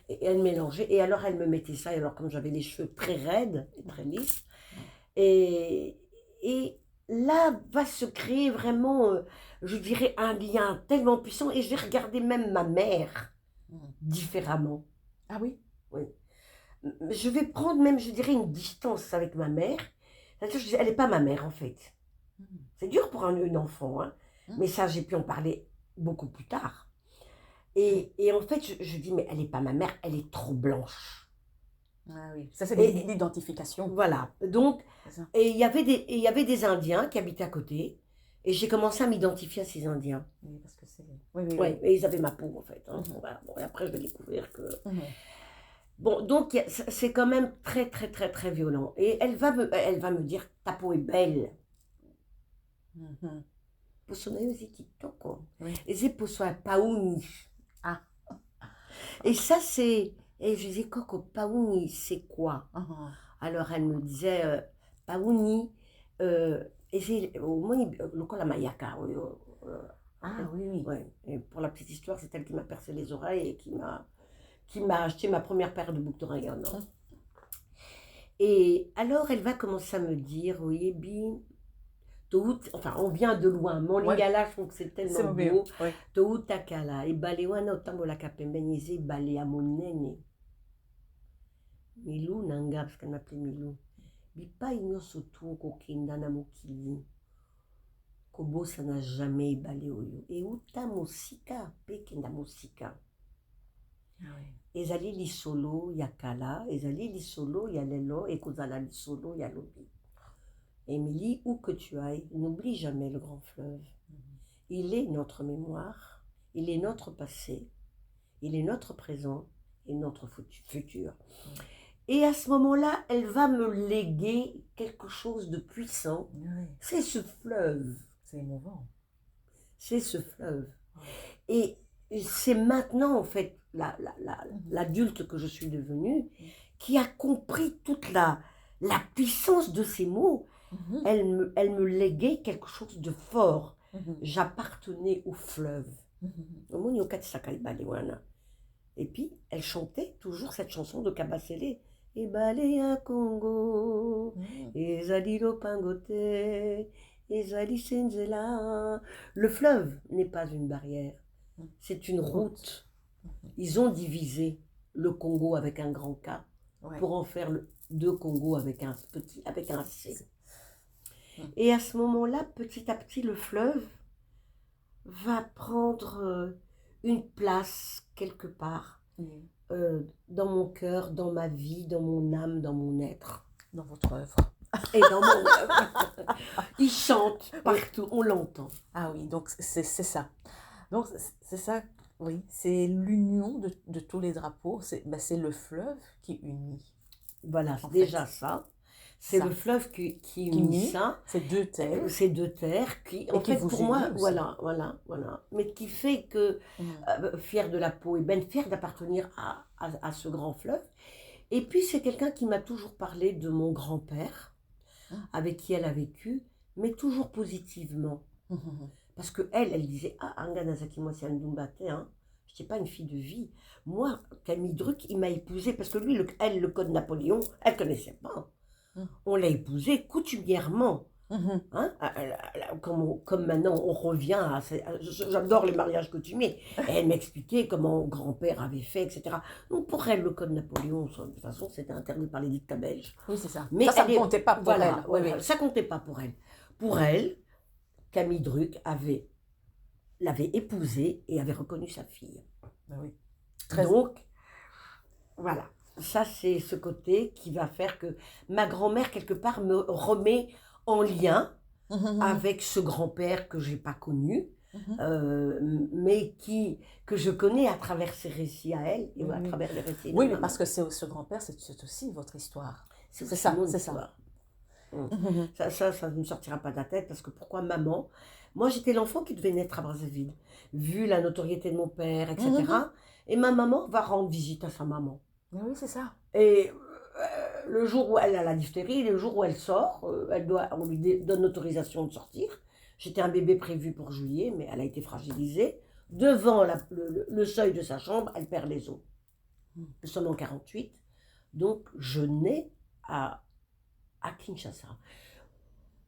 Et elle mélangeait. Et alors elle me mettait ça. Et alors comme j'avais les cheveux très raides et très lisses. Et là va se créer vraiment, je dirais, un lien tellement puissant. Et j'ai regardé même ma mère différemment. Ah oui? Oui. Je vais prendre même, je dirais, une distance avec ma mère. C'est-à-dire, elle n'est pas ma mère, en fait. C'est dur pour un enfant, hein. Mais ça, j'ai pu en parler beaucoup plus tard. Et en fait, je dis, mais elle n'est pas ma mère, elle est trop blanche. Ah oui, ça c'est l'identification. Voilà, donc, et il y avait des Indiens qui habitaient à côté. Et j'ai commencé à m'identifier à ces Indiens. Oui, parce que c'est... Oui, et ils avaient ma peau, en fait. Hein. Voilà. Bon, et après, je vais découvrir que... Bon, donc c'est quand même très, très, très, très violent. Et elle va me dire, ta peau est belle. Ah. Et ça, c'est... Et je disais, Coco, paouni, c'est quoi? Alors, elle me disait, paouni, et c'est au moins, le mayaka. Ah oui. Ouais. Et pour la petite histoire, c'est elle qui m'a percé les oreilles et qui m'a acheté ma première paire de boucles d'oreilles en or. Et alors, elle va commencer à me dire, oui, bien, Enfin, on vient de loin. Mon Ouais. lingala, je trouve que c'est C'est tellement bien. beau. Oui. Toutakala, et balewana otambola kapembenyizi, bale à monene. Milou nanga, parce qu'elle m'appelait Milou. Bipa inyoso tu kokenda na mokili. Kobo, ça n'a jamais balé oyo. Et uta mosika, pe kenda mosika. Ah oui. Ezali lisolo ya kala, ezali lisolo ya lelo, et kozala lisolo ya lobi. Émilie, où que tu ailles, n'oublie jamais le grand fleuve. Il est notre mémoire, il est notre passé, il est notre présent et notre futur. Et à ce moment-là, elle va me léguer quelque chose de puissant. Oui. C'est ce fleuve. C'est émouvant. C'est ce fleuve. Et c'est maintenant, en fait, l'adulte que je suis devenue, qui a compris toute la puissance de ces mots. Elle me léguait quelque chose de fort. J'appartenais au fleuve. Et puis, elle chantait toujours cette chanson de Kabasele. Et Balea Congo, et Zadilo Pangote, et Zali Senzela. Le fleuve n'est pas une barrière, c'est une route. Ils ont divisé le Congo avec un grand K pour en faire deux Congos avec un C. Et à ce moment-là, petit à petit, le fleuve va prendre une place quelque part dans mon cœur, dans ma vie, dans mon âme, dans mon être. Dans votre œuvre. Et dans mon œuvre. Il chante partout, on l'entend. Ah oui, donc c'est ça. Donc c'est ça, oui, c'est l'union de tous les drapeaux. C'est le fleuve qui unit. Voilà, déjà ça. C'est le fleuve qui unit ça. Ces deux terres. Ces deux terres qui, en fait, pour moi, voilà. Mais qui fait que, fière de la peau, et ben fière d'appartenir à ce grand fleuve. Et puis, c'est quelqu'un qui m'a toujours parlé de mon grand-père, avec qui elle a vécu, mais toujours positivement. Parce qu'elle disait, Anganazaki, moi, c'est Ndumbate, hein. Je n'étais pas une fille de vie. Moi, Camille Druck, il m'a épousée, parce que lui, elle, le code Napoléon, elle ne connaissait pas. On l'a épousée coutumièrement. Hein? Comme maintenant, on revient à... J'adore les mariages coutumiers. Et elle m'expliquait comment mon grand-père avait fait, etc. Donc pour elle, le code Napoléon, de toute façon, c'était interdit par les dictats belges. Oui, c'est ça. Mais ça ne comptait pas pour elle. Voilà, ça ne comptait pas pour elle. Pour elle, Camille Druck l'avait épousée et avait reconnu sa fille. Oui. Donc, voilà. Ça, c'est ce côté qui va faire que ma grand-mère, quelque part, me remet en lien avec ce grand-père que je n'ai pas connu, mais que je connais à travers ses récits à elle et à travers les récits de Oui, maman. mais parce que ce grand-père, c'est aussi votre histoire. C'est ça, c'est ça. Ça ne me sortira pas de la tête parce que pourquoi maman? Moi, j'étais l'enfant qui devait naître à Brazzaville, vu la notoriété de mon père, etc. Et ma maman va rendre visite à sa maman. Oui, c'est ça. Et le jour où elle a la diphtérie, le jour où elle sort, on lui donne l'autorisation de sortir. J'étais un bébé prévu pour juillet, mais elle a été fragilisée. Devant le seuil de sa chambre, elle perd les os. Nous sommes en 48, donc je nais à Kinshasa.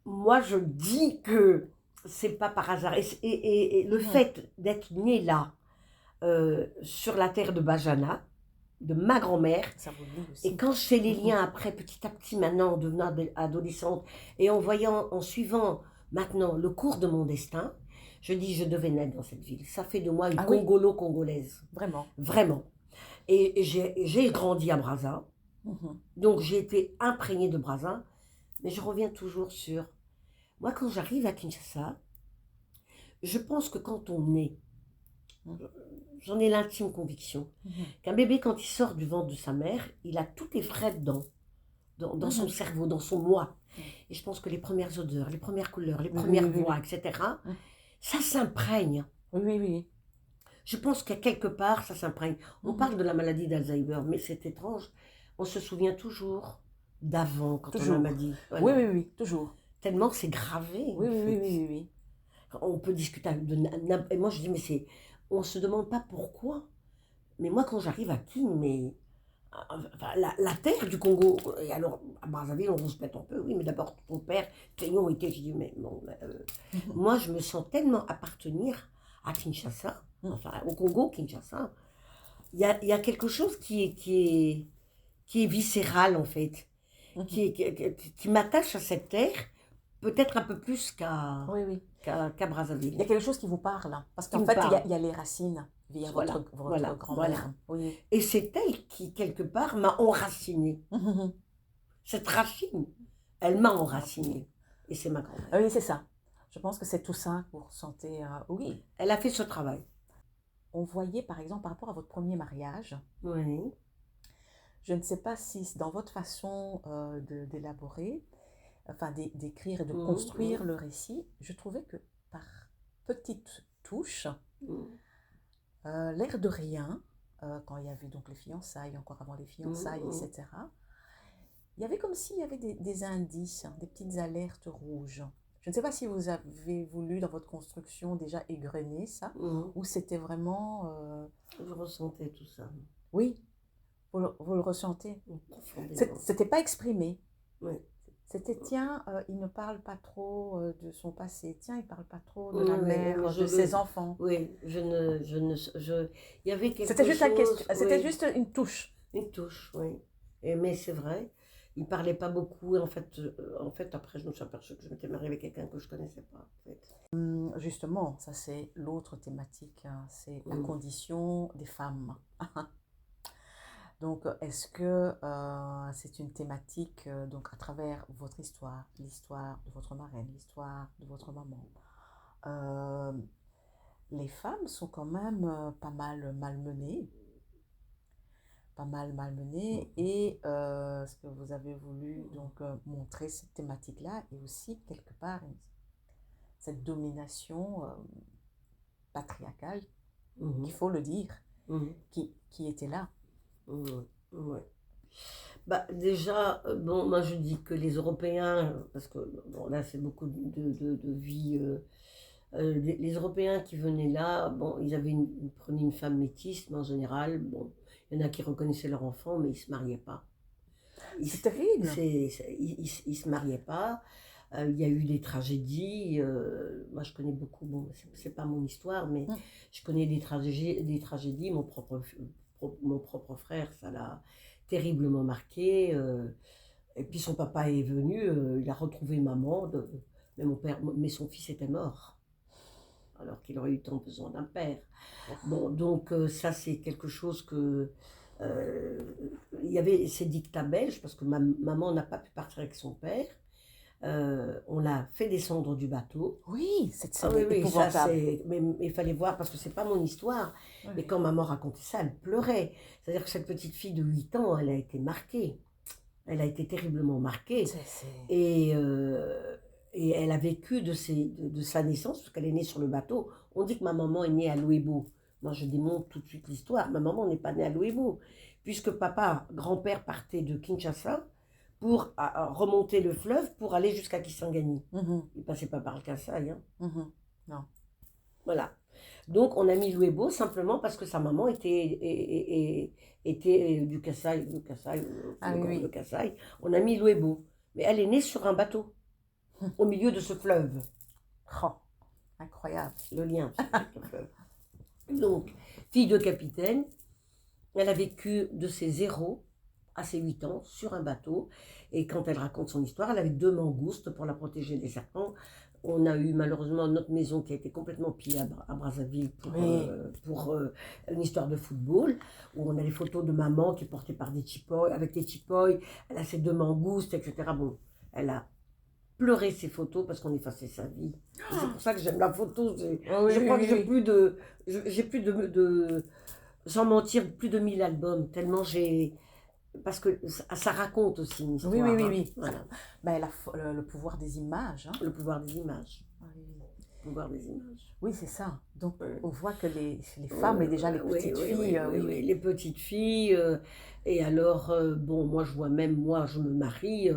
Moi, je dis que c'est pas par hasard. Et le fait d'être née là, sur la terre de Bajana, de ma grand-mère, et quand je fais les liens après, petit à petit, maintenant, en devenant adolescente, et en suivant maintenant le cours de mon destin, je dis je devais naître dans cette ville. Ça fait de moi une congolaise. Vraiment. Vraiment. Et j'ai grandi à Brazza, donc j'ai été imprégnée de Brazza, mais je reviens toujours sur... Moi, quand j'arrive à Kinshasa, je pense que quand on est... J'en ai l'intime conviction qu'un bébé, quand il sort du ventre de sa mère, il a toutes les frais dans son cerveau, dans son moi. Et je pense que les premières odeurs, les premières couleurs, les premières voix, etc., ça s'imprègne. Oui. Je pense qu'à quelque part, ça s'imprègne. On parle de la maladie d'Alzheimer, mais c'est étrange. On se souvient toujours d'avant, quand on a maladie. Voilà. Oui, toujours. Tellement c'est gravé. Oui. On peut discuter et moi je dis, mais on ne se demande pas pourquoi. Mais moi, quand j'arrive à Kin, mais enfin, la terre du Congo. Et alors, à Brazzaville, on rouspète un peu, oui, mais d'abord, ton père, Crayon était, je dis, mais bon, moi, je me sens tellement appartenir à Kinshasa, enfin, au Congo, Kinshasa. Il y a quelque chose qui est viscéral, en fait, qui m'attache à cette terre, peut-être un peu plus Oui, oui. qu'à Brazzaville. Il y a quelque chose qui vous parle, hein, parce Qui qu'en me fait, parle. il y a les racines via Voilà, votre voilà, grand-mère. voilà. Oui. Et c'est elle qui, quelque part, m'a enracinée. Cette racine, elle m'a enracinée. Et c'est ma grand-mère. Oui, c'est ça. Je pense que c'est tout ça que vous ressentez. Oui. Elle a fait ce travail. On voyait, par exemple, par rapport à votre premier mariage, Oui. je ne sais pas si dans votre façon d'élaborer, enfin d'écrire et de construire le récit, je trouvais que par petites touches, l'air de rien, quand il y avait donc les fiançailles, encore avant les fiançailles, etc., il y avait comme s'il y avait des indices, hein, des petites alertes rouges. Je ne sais pas si vous avez voulu dans votre construction déjà égrener ça, ou c'était vraiment... Je ressentais tout ça. Oui, vous le ressentez. Profondément. C'était pas exprimé. Oui. C'était, tiens, il ne parle pas trop de son passé. Tiens, il ne parle pas trop de la mère, de ses enfants. Oui, il y avait quelque C'était juste chose... c'était juste une touche. Une touche, oui. Mais c'est vrai, il ne parlait pas beaucoup. En fait, après, je me suis aperçue que je m'étais mariée avec quelqu'un que je ne connaissais pas. En fait. Justement, ça c'est l'autre thématique, hein, c'est la condition des femmes. Donc, est-ce que c'est une thématique, donc à travers votre histoire, l'histoire de votre marraine, l'histoire de votre maman, les femmes sont quand même pas mal malmenées, et ce que vous avez voulu donc montrer cette thématique-là, et aussi quelque part cette domination patriarcale, il faut le dire, qui était là. Ouais. Bah, déjà, bon, moi je dis que les Européens, parce que bon, là c'est beaucoup de vie, les Européens qui venaient là, bon, ils prenaient une femme métisse, mais en général, bon, il y en a qui reconnaissaient leur enfant, mais ils ne se mariaient pas. C'est terrible. Ils ne se mariaient pas. Il y a eu des tragédies. Moi, je connais beaucoup. Bon, c'est pas mon histoire, mais je connais des tragédies. Mon propre frère, ça l'a terriblement marqué. Et puis son papa est venu. Il a retrouvé maman. Mais son fils était mort, alors qu'il aurait eu tant besoin d'un père. Bon, donc ça, c'est quelque chose que... il y avait ces dictats belges, parce que maman n'a pas pu partir avec son père. On l'a fait descendre du bateau. Oui, c'est épouvantable. Ça, mais il fallait voir, parce que c'est pas mon histoire. Oui. Mais quand maman racontait ça, elle pleurait. C'est-à-dire que cette petite fille de 8 ans, elle a été marquée. Elle a été terriblement marquée. Et elle a vécu de sa naissance, parce qu'elle est née sur le bateau. On dit que ma maman est née à Louébo. Moi, je démonte tout de suite l'histoire. Ma maman n'est pas née à Louébo, puisque grand-père partait de Kinshasa pour remonter le fleuve pour aller jusqu'à Kisangani. Il ne passait pas par le Kasaï. Hein. Non. Voilà. Donc, on a mis Louébo simplement parce que sa maman était du Kasaï. Le Kasaï. On a mis Louébo. Mais elle est née sur un bateau, au milieu de ce fleuve. Oh, incroyable. Le lien avec le fleuve. Donc, fille de capitaine, elle a vécu de ses 0 à ses 8 ans sur un bateau. Et quand elle raconte son histoire, elle avait 2 mangoustes pour la protéger des serpents. On a eu malheureusement notre maison qui a été complètement pillée à Brazzaville pour une histoire de football, où on a les photos de maman qui est portée par des chipoy, avec des chipoy. Elle a ses 2 mangoustes, etc. Bon, elle a pleuré ses photos parce qu'on effaçait sa vie. C'est pour ça que j'aime la photo. Je crois que j'ai plus de sans mentir, plus de 1000 albums, tellement parce que ça raconte aussi une histoire. Oui. Voilà. Le pouvoir des images. Hein. Le pouvoir des images. Le pouvoir des images. Oui, c'est ça. Donc, on voit que les femmes et déjà les petites filles... Oui, les petites filles. Et alors, bon, moi, je vois même, moi, je me marie.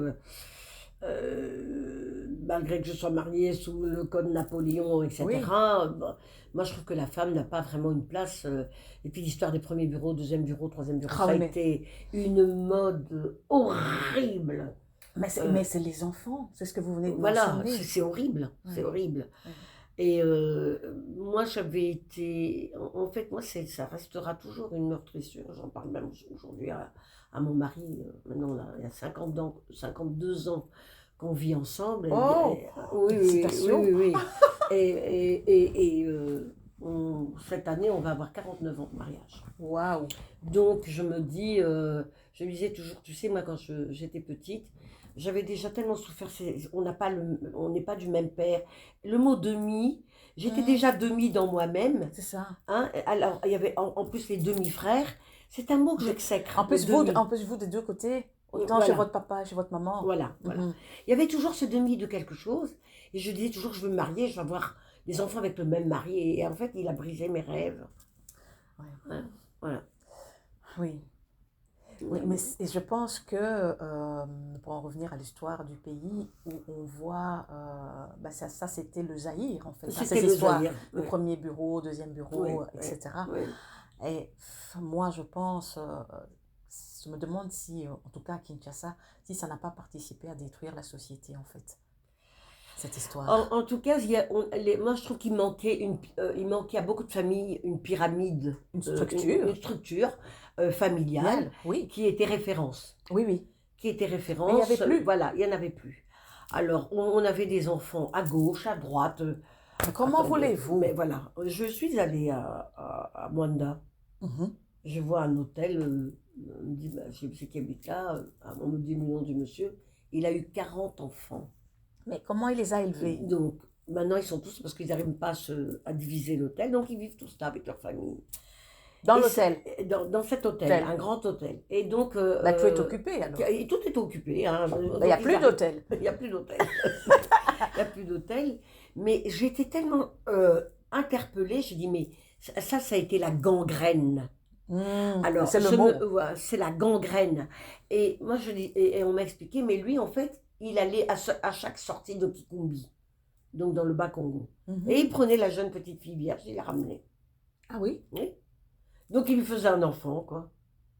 malgré que je sois mariée sous le code Napoléon, Oui. etc., moi je trouve que la femme n'a pas vraiment une place. Et puis l'histoire des premiers bureaux, deuxième bureau, troisième bureau, Ah ça a oui, été une mode horrible. mais Euh, c'est les enfants, c'est ce que vous venez de voilà, mentionner. c'est horrible, c'est Oui, horrible. oui. Et moi j'avais été, en fait moi ça restera toujours une meurtrissure. J'en parle même aujourd'hui à mon mari, maintenant là, il y a 50 ans, 52 ans qu'on vit ensemble. Oh, Oui, oui, oui, félicitations. oui, oui. Et cette année, on va avoir 49 ans de mariage. Waouh. Donc, je me dis, je me disais toujours, tu sais, moi, quand j'étais petite, j'avais déjà tellement souffert, on n'est pas du même père. Le mot demi, j'étais Hmm, déjà demi dans moi-même. c'est ça. Hein. Alors, il y avait en plus les demi-frères. C'est un mot que Des- j'exècre, le demi. En plus, vous des deux côtés, autant chez Voilà. votre papa, chez votre maman. Voilà, voilà. Mhm. Il y avait toujours ce demi de quelque chose, et je disais toujours, je veux me marier, je veux avoir des enfants avec le même mari, et en fait, il a brisé mes rêves. Ouais. Voilà. Voilà. Oui. Oui, et je pense que, pour en revenir à l'histoire du pays, où on voit, bah ça c'était le Zaïre en fait, hein, C'était ces le histoires, Zaïre. le Oui, premier bureau, deuxième oui, bureau, oui, etc. oui. Et moi je pense, je me demande si, en tout cas à Kinshasa, si ça n'a pas participé à détruire la société en fait, cette histoire. En tout cas, moi je trouve il manquait à beaucoup de familles une pyramide, Une une structure, structure familiale idéale, oui, qui était référence. oui, oui. Qui était Mais il n'y avait référence, plus. voilà, il n'y en avait plus. Alors, on avait des enfants à gauche, à droite. Mais comment Attendez, mais voulez-vous? voilà, je suis allée à Mwanda. Mhm. Je vois un hôtel, on me dit, bah, je sais qui habite là, on me dit le nom du monsieur. Il a eu 40 enfants. Mais comment il les a élevés? Donc, maintenant, ils sont tous, parce qu'ils n'arrivent pas à diviser l'hôtel, donc ils vivent tous là avec leur famille. Dans Et l'hôtel. dans cet hôtel, un grand hôtel. Et donc, Bah, tout est occupé alors. et tout est occupé. Hein, Bah, il donc n'y a ils plus arrivent. d'hôtel. Il n'y a plus d'hôtel. Il n'y a plus d'hôtel. Mais j'étais tellement interpellée, je dis, mais ça a été la gangrène. Alors, C'est le mot. voilà, c'est la gangrène. Et moi, et on m'a expliqué, mais lui, en fait, il allait à chaque sortie de Kikumbi, donc dans le Bas-Congo. Mhm. Et il prenait la jeune petite fille vierge, il la ramenait. Ah oui? Oui. Donc, il lui faisait un enfant, quoi.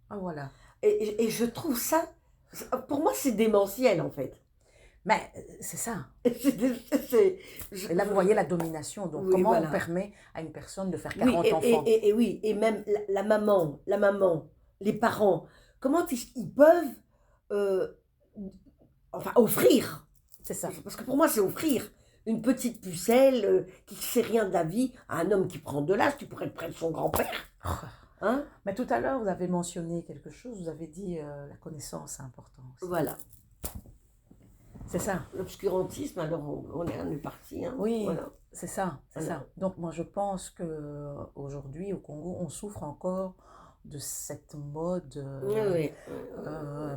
Ah voilà. Et je trouve ça, pour moi, c'est démentiel, en fait. Mais c'est ça. Je- Et là, vous voyez la domination. Donc, Oui, comment on voilà. permet à une personne de faire Oui, 40 enfants? oui, et même la maman, les parents, comment est-ce qu'ils peuvent, euh, enfin, offrir, C'est ça. parce que pour moi, c'est offrir une petite pucelle qui ne sait rien de la vie à un homme qui prend de l'âge, qui pourrait être près de son grand-père. Hein? Mais tout à l'heure, vous avez mentionné quelque chose. Vous avez dit la connaissance a importance. Voilà. C'est ça. L'obscurantisme, alors on est parti. Hein? Oui, Voilà. c'est ça. C'est Voilà. ça. Donc, moi, je pense que aujourd'hui, au Congo, on souffre encore de cette mode Oui, oui.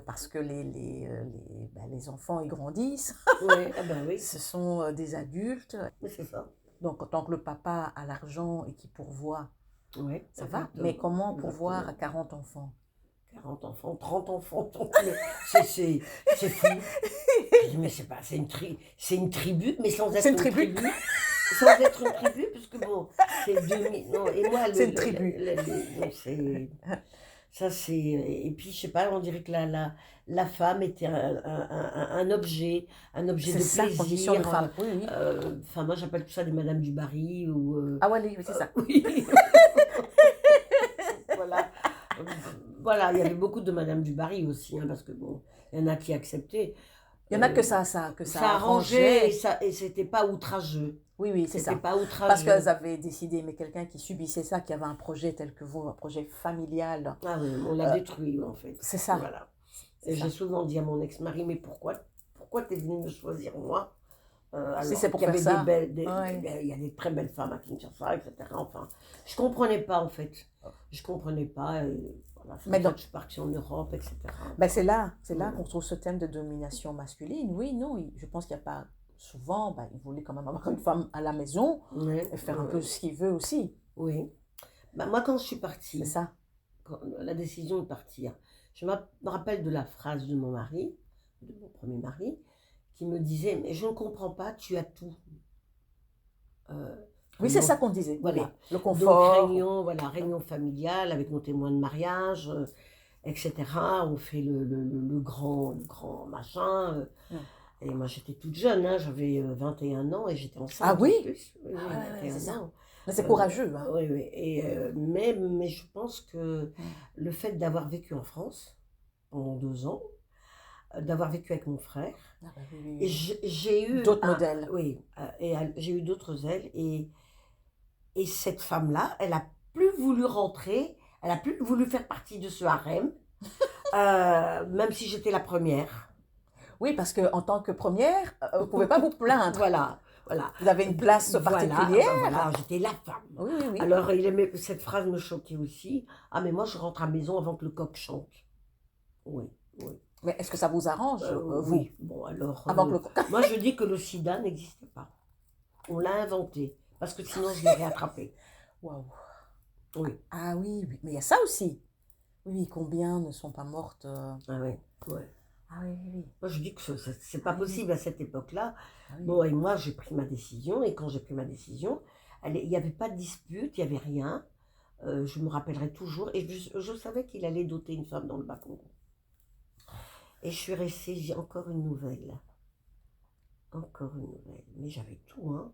parce que les enfants, ils grandissent. Oui, ah ben oui, Ce sont des adultes. mais c'est ça. Donc, tant que le papa a l'argent et qui pourvoit, Oui, ça va. exactement. Mais comment pourvoir à Exactement. 40 enfants? 40 enfants, 30 enfants, c'est fou. Je dis, mais c'est une tribu, mais sans être C'est une une tribu. tribu. Sans être une tribu, parce que bon, c'est 2000. Non, et moi, C'est une tribu. non, ça c'est. Et puis, je sais pas, on dirait que la femme était un objet C'est de ça, condition de plaisir. femme. Oui, oui. Enfin, moi, j'appelle tout ça des Madame du Barry ou. Ah ouais, oui, c'est ça. Oui. Voilà. Voilà, il y avait beaucoup de Madame du Barry aussi, hein, parce que bon, il y en a qui acceptaient. Il y en a que Ça ça arrangeait arrangeait. et c'était pas outrageux. Oui, oui, c'est C'était ça. pas Parce outrageux. qu'elles avaient décidé, mais quelqu'un qui subissait ça, qui avait un projet tel que vous, un projet familial, Ah oui, on l'a détruit en fait. c'est ça. Voilà. C'est Et ça. j'ai souvent dit à mon ex-mari, mais pourquoi t'es venu me choisir moi Si alors c'est pour qu'il y faire avait ça. Ouais. il y a des très belles femmes à Kinshasa, etc. Enfin, je comprenais pas en fait. Je comprenais pas. Et voilà, c'est Mais pour ça donc, que je suis partie en Europe, etc. ben c'est là Ouais. qu'on trouve ce thème de domination masculine. Oui, non, je pense qu'il n'y a pas souvent, ben, il voulait quand même avoir une femme à la maison Ouais, et faire un ouais, peu ce qu'il veut aussi. oui. Bah, moi, quand je suis C'est partie, ça. la décision de partir, je me rappelle de la phrase de mon mari, de mon premier mari, qui me disait, mais je ne comprends pas, tu as tout. Euh, Oui, c'est réunion- ça qu'on disait. voilà. Oui, le Donc confort. réunion familiale avec mon témoin de mariage, etc. On fait le grand machin. Mm. Et moi j'étais toute jeune, hein, j'avais 21 ans et j'étais Ah enceinte en oui? plus. Oui, Ah oui, ouais, ouais, c'est 21 ça. ans. Mais c'est courageux, hein. Oui, oui. Et, mais je pense que Mm. le fait d'avoir vécu en France pendant 2 ans, d'avoir vécu avec mon frère, Ah bah oui, oui, et oui. j'ai eu D'autres modèles. oui, j'ai eu d'autres ailes et cette femme-là, elle a plus voulu rentrer, elle a plus voulu faire partie de ce harem, même si j'étais la première. Oui, parce qu'en tant que première, vous ne pouvez pas vous plaindre. Voilà, voilà. Vous avez une place particulière. Voilà, j'étais la femme. Oui, oui, oui. Alors, cette phrase me choquait aussi. Ah, mais moi, je rentre à la maison avant que le coq chante. Oui, oui. Mais est-ce que ça vous arrange, vous, Oui, bon, alors, avant que le... moi, je dis que le sida n'existe pas. On l'a inventé, parce que sinon, je l'aurais attrapé. Waouh. Oui. Ah oui, oui, mais il y a ça aussi. Oui, oui, combien ne sont pas mortes Ah oui, ouais. Ah oui, oui, oui. Moi, je dis que c'est pas Ah oui, possible à cette époque-là. Ah oui. Bon, et moi, j'ai pris ma décision, et quand j'ai pris ma décision, il n'y avait pas de dispute, il n'y avait rien. Je me rappellerai toujours, et je savais qu'il allait doter une femme dans le Bas-Congo. Et je suis restée, j'ai encore une nouvelle. Encore une nouvelle. Mais j'avais tout, hein.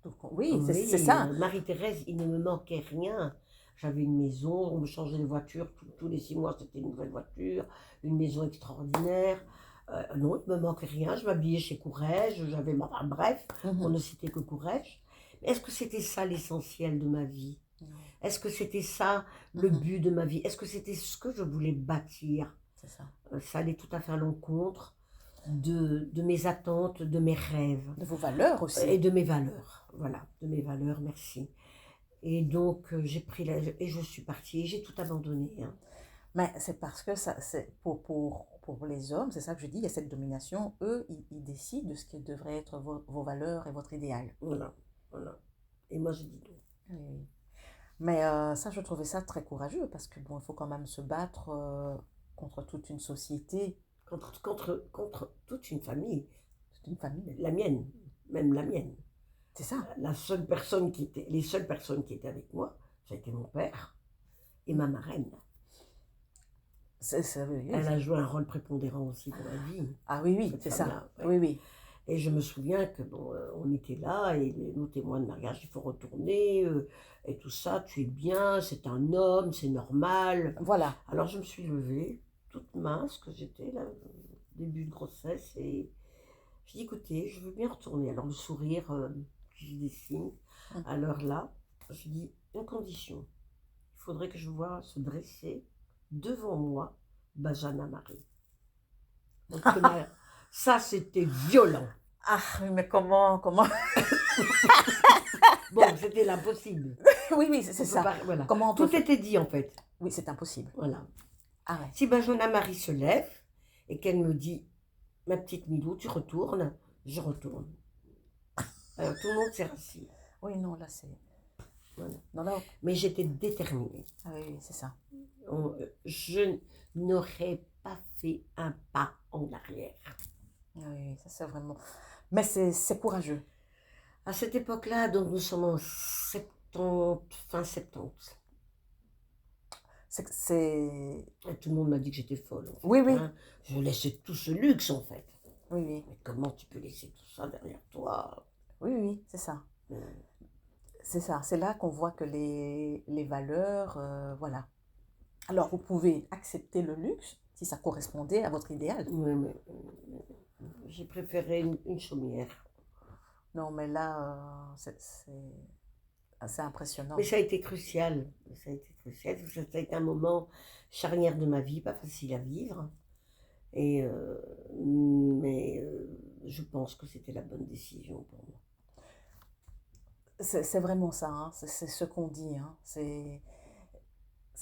Donc, oui, Oui, c'est ça. Marie-Thérèse, il ne me manquait rien. J'avais une maison, on me changeait de voiture, tous les 6 mois c'était une nouvelle voiture, une maison extraordinaire. Non, il ne me manquait rien, je m'habillais chez Courrèges, enfin, bref, on ne citait que Courrèges. Mais est-ce que c'était ça l'essentiel de ma vie? Est-ce que c'était ça le but de ma vie? Est-ce que c'était ce que je voulais bâtir? C'est ça. Ça allait tout à fait à l'encontre de mes attentes, de mes rêves. De vos valeurs aussi. Et de mes valeurs, voilà, de mes valeurs, merci. Et donc, j'ai pris et je suis partie, et j'ai tout abandonné. Hein. Mais c'est parce que ça, c'est pour les hommes, c'est ça que je dis, il y a cette domination. Eux, ils décident de ce qui devrait être vos valeurs et votre idéal. Voilà, voilà. Et moi, je dis non. Oui, oui. Mais ça, je trouvais ça très courageux parce que bon, il faut quand même se battre contre toute une société. Contre toute une famille. Toute une famille. La mienne, même la mienne. C'est ça. Les seules personnes qui étaient avec moi, ça a été mon père et ma marraine. Oui, elle a joué un rôle prépondérant aussi dans ma vie. Ah oui, oui, c'est ça. Ouais. Oui, oui. Et je me souviens que bon, on était là et nos témoins de mariage, il faut retourner et tout ça, tu es bien, c'est un homme, c'est normal. Voilà. Alors je me suis levée, toute mince que j'étais là, début de grossesse, et je dis écoutez, je veux bien retourner. Alors le sourire qui dessine. Alors là, je dis une condition, il faudrait que je vois se dresser devant moi Benjamin Marie. Donc, ça, c'était violent. Ah, mais comment Bon, c'était l'impossible. Oui, oui, c'est ça. Voilà. Comment tout était dit, en fait. Oui, c'est impossible. Voilà. Ah ouais. Si Benjamin Marie se lève et qu'elle me dit « Ma petite Milou, tu retournes », je retourne. Alors, tout le monde s'est rassis. Oui, non, là, c'est... Voilà. Non, là... Mais j'étais déterminée. Ah oui, c'est ça. Je n'aurais pas fait un pas en arrière. Oui, ça c'est vraiment... Mais c'est courageux. À cette époque-là, donc nous sommes en 70, fin 70. Tout le monde m'a dit que j'étais folle. En fait, oui, oui. Hein. Je laissais tout ce luxe, en fait. Oui, oui. Mais comment tu peux laisser tout ça derrière toi? Oui, oui, c'est ça. C'est ça. C'est là qu'on voit que les valeurs, voilà. Alors, vous pouvez accepter le luxe si ça correspondait à votre idéal. Oui, mais j'ai préféré une chaumière. Non, mais là, c'est impressionnant. Mais ça a été crucial. Ça a été un moment charnière de ma vie, pas facile à vivre. Mais je pense que c'était la bonne décision pour moi. C'est vraiment ça, hein. C'est ce qu'on dit. Hein. C'est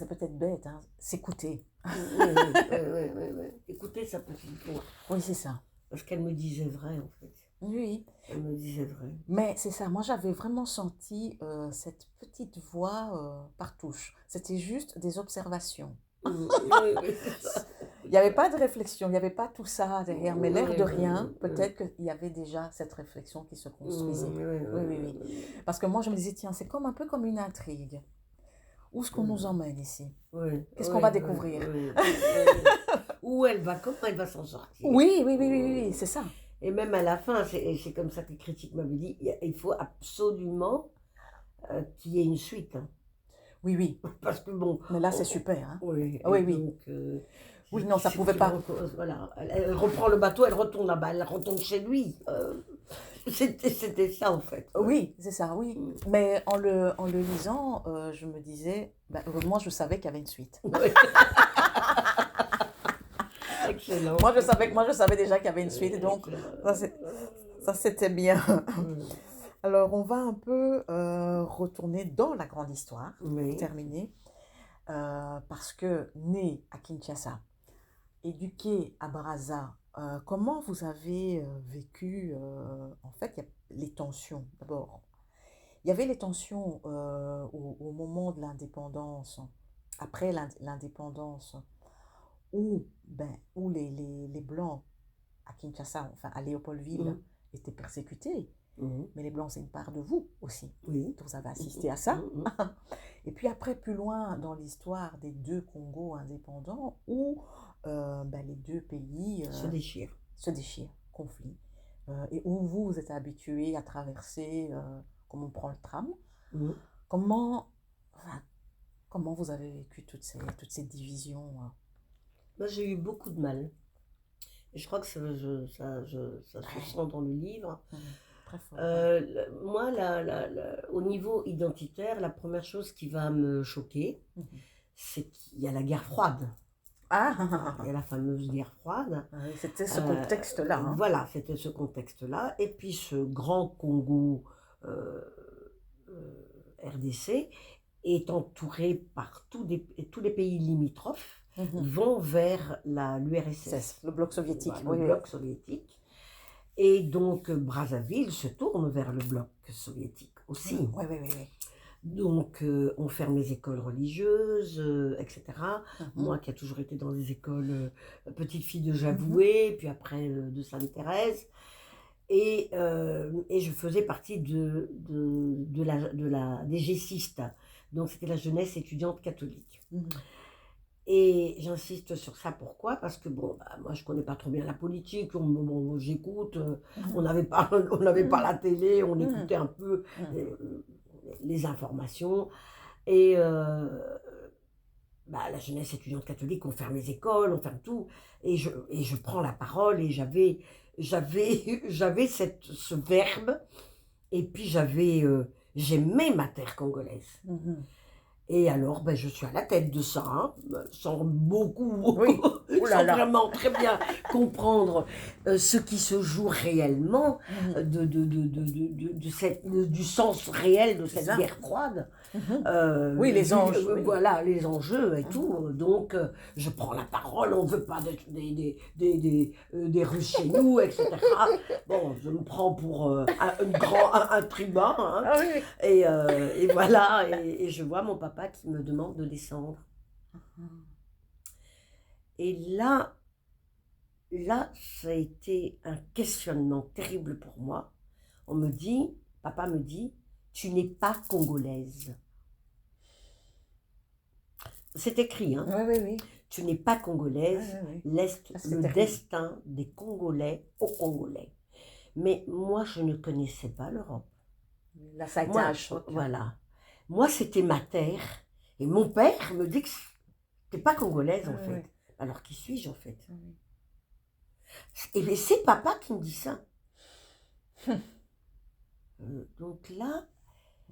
peut-être bête, hein. S'écouter. Oui. Écoutez, ça peut faire. Oui, c'est ça. Parce qu'elle me disait vrai, en fait. Oui. Elle me disait vrai. Mais c'est ça, moi j'avais vraiment senti cette petite voix par touche. C'était juste des observations. Oui, n'y avait pas de réflexion, il n'y avait pas tout ça derrière, mais l'air de rien, Oui. peut-être qu'il y avait déjà cette réflexion qui se construisait. Oui, Oui, oui, oui. Parce que moi, je me disais, tiens, c'est comme un peu comme une intrigue. Où est-ce qu'on nous emmène ici? oui, Qu'est-ce qu'on va découvrir? Où elle va, comment elle va s'en sortir. Oui, oui, oui, oui, oui, oui, c'est ça. Et même à la fin, c'est comme ça que les critiques m'avaient dit, il faut absolument qu'il y ait une suite. Hein. Oui, oui. Parce que bon... Mais là, c'est super. Hein? Oui, Oui, et oui. donc... Oui, non, ça pouvait pas. Voilà, elle reprend le bateau, elle retourne là-bas, elle retourne chez lui. C'était ça en fait. Oui, c'est ça, oui. Mais en le lisant, je me disais, ben, heureusement, je savais qu'il y avait une suite. Ouais. Excellent. Moi, je savais déjà qu'il y avait une suite, donc ça c'était bien. Alors, on va un peu retourner dans la grande histoire, pour terminer, parce que né à Kinshasa, éduqué à Brazza, comment vous avez vécu, en fait, les tensions d'abord? Il y avait les tensions au moment de l'indépendance, après l'indépendance, où les Blancs à Kinshasa, enfin à Léopoldville, étaient persécutés. Mais les Blancs, c'est une part de vous aussi. Oui. Vous avez assisté à ça. Et puis après, plus loin dans l'histoire des deux Congos indépendants, où les deux pays se déchirent, conflit, et où vous êtes habitués à traverser, comme on prend le tram. Comment vous avez vécu toutes ces divisions? Moi, j'ai eu beaucoup de mal. Et je crois que ça se sent dans le livre. Très fort. Moi, au niveau identitaire, la première chose qui va me choquer, c'est qu'il y a la guerre froide. Il y a la fameuse guerre froide. C'était ce contexte-là. Hein. Voilà, c'était ce contexte-là. Et puis ce grand Congo RDC est entouré par tous les pays limitrophes vont vers l'URSS. Le bloc soviétique. Voilà, le bloc soviétique. Et donc Brazzaville se tourne vers le bloc soviétique aussi. Oui. Donc on ferme les écoles religieuses, etc. Moi qui a toujours été dans les écoles petite fille de Javoué, puis après de Sainte-Thérèse. Et je faisais partie des G6, donc c'était la jeunesse étudiante catholique. Et j'insiste sur ça, pourquoi? Parce que moi je connais pas trop bien la politique, j'écoute, on n'avait pas la télé, on écoutait un peu les informations. Et la jeunesse étudiante catholique, on ferme les écoles, on ferme tout, et je prends la parole, et j'avais ce verbe, et puis j'aimais ma terre congolaise. Et alors, je suis à la tête de ça, hein, sans sans vraiment très bien comprendre ce qui se joue réellement, du sens réel de cette guerre froide. Les enjeux. Voilà, les enjeux et tout. Donc, je prends la parole, on ne veut pas des Russes chez nous, etc. Bon, je me prends pour un tribun. Hein, et voilà, et je vois mon papa qui me demande de descendre. Et là, ça a été un questionnement terrible pour moi. Papa me dit, tu n'es pas congolaise. C'est écrit, hein? Oui. Tu n'es pas congolaise, laisse le destin des Congolais aux Congolais. Mais moi, je ne connaissais pas l'Europe. Là, ça a été un choc. Voilà. Moi, c'était ma terre. Et mon père me dit que tu n'es pas congolaise, en fait. Alors, qui suis-je, en fait? Et c'est papa qui me dit ça. Donc là...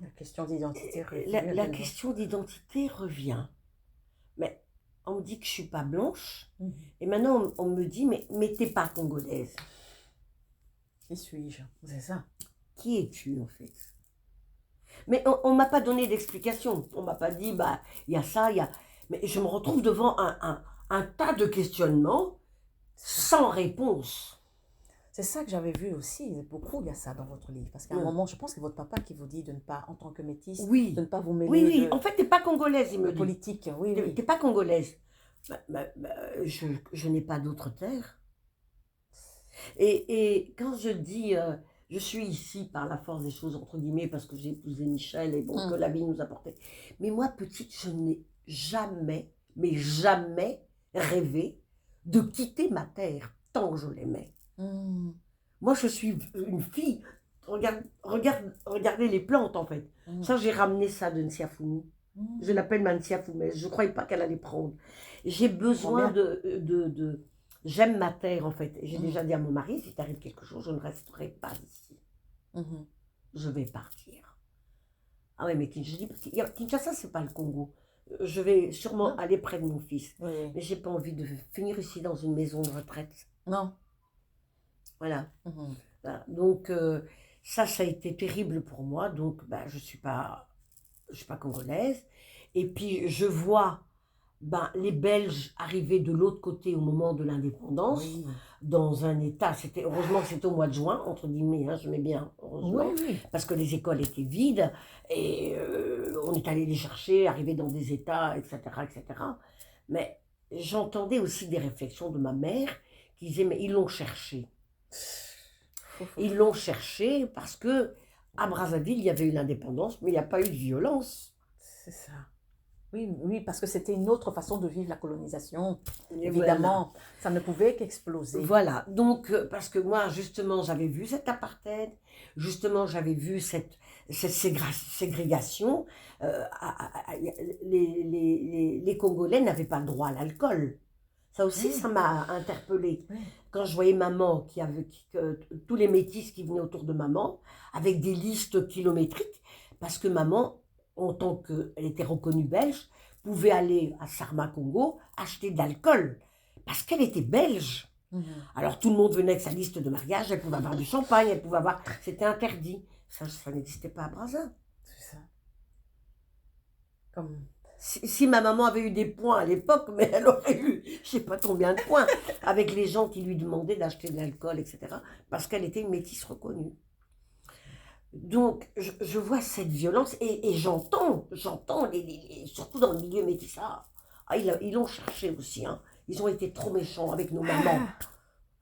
La question d'identité revient. La question d'identité revient. Mais on me dit que je ne suis pas blanche. Et maintenant, on me dit, mais tu n'es pas congolaise. Qui suis-je? C'est ça. Qui es-tu, en fait? Mais on ne m'a pas donné d'explication. On ne m'a pas dit, il y a ça, il y a... Mais je me retrouve devant un tas de questionnements sans réponse. C'est ça que j'avais vu aussi. Beaucoup, il y a ça dans votre livre. Parce qu'à un moment, je pense que c'est votre papa qui vous dit de ne pas, en tant que métisse, de ne pas vous mêler Oui. En fait, tu n'es pas congolaise, il me dit. Politique, Tu n'es pas congolaise. Je n'ai pas d'autre terre. Et quand je dis je suis ici par la force des choses, entre guillemets, parce que j'ai épousé Michel et bon, que la vie nous a porté. Mais moi, petite, je n'ai jamais, mais jamais rêvé de quitter ma terre tant que je l'aimais. Mm. Moi, je suis une fille. Regardez les plantes, en fait. Ça, j'ai ramené ça de Nsiafoumi. Je l'appelle ma Nsiafoumès. Je ne croyais pas qu'elle allait prendre. J'ai besoin de. J'aime ma terre, en fait. Et j'ai déjà dit à mon mari, si t'arrive quelque chose, je ne resterai pas ici. Je vais partir. Ah ouais, mais Kinshasa, c'est pas le Congo. Je vais sûrement aller près de mon fils. Oui. Mais j'ai pas envie de finir ici dans une maison de retraite. Non. Voilà. Voilà. Donc, ça a été terrible pour moi. Donc, je suis pas congolaise. Et puis, je vois les Belges arriver de l'autre côté au moment de l'indépendance, dans un état, heureusement que c'était au mois de juin, entre guillemets, hein, je mets bien, heureusement, parce que les écoles étaient vides, et on est allé les chercher, arriver dans des états, etc., etc. Mais j'entendais aussi des réflexions de ma mère, qui disaient, mais ils l'ont cherché. Ils l'ont cherché parce que à Brazzaville, il y avait eu l'indépendance, mais il n'y a pas eu de violence. C'est ça. Oui, parce que c'était une autre façon de vivre la colonisation. Et évidemment, voilà. Ça ne pouvait qu'exploser. Voilà, donc, parce que moi, justement, j'avais vu cet apartheid, justement, j'avais vu cette ségrégation. Les Congolais n'avaient pas le droit à l'alcool. Ça aussi, ça m'a interpellée. Quand je voyais maman, tous les métis qui venaient autour de maman, avec des listes kilométriques, parce que maman, en tant qu'elle était reconnue belge, pouvait aller à Sarma Congo acheter de l'alcool, parce qu'elle était belge. Alors tout le monde venait avec sa liste de mariage, elle pouvait avoir du champagne, elle pouvait avoir... C'était interdit. Ça n'existait pas à Brazza. C'est ça. Comme... Si ma maman avait eu des points à l'époque, mais elle aurait eu je ne sais pas combien de points, avec les gens qui lui demandaient d'acheter de l'alcool, etc., parce qu'elle était une métisse reconnue. Donc, je vois cette violence et j'entends, surtout dans le milieu métissard, ils l'ont cherché aussi, hein. Ils ont été trop méchants avec nos mamans,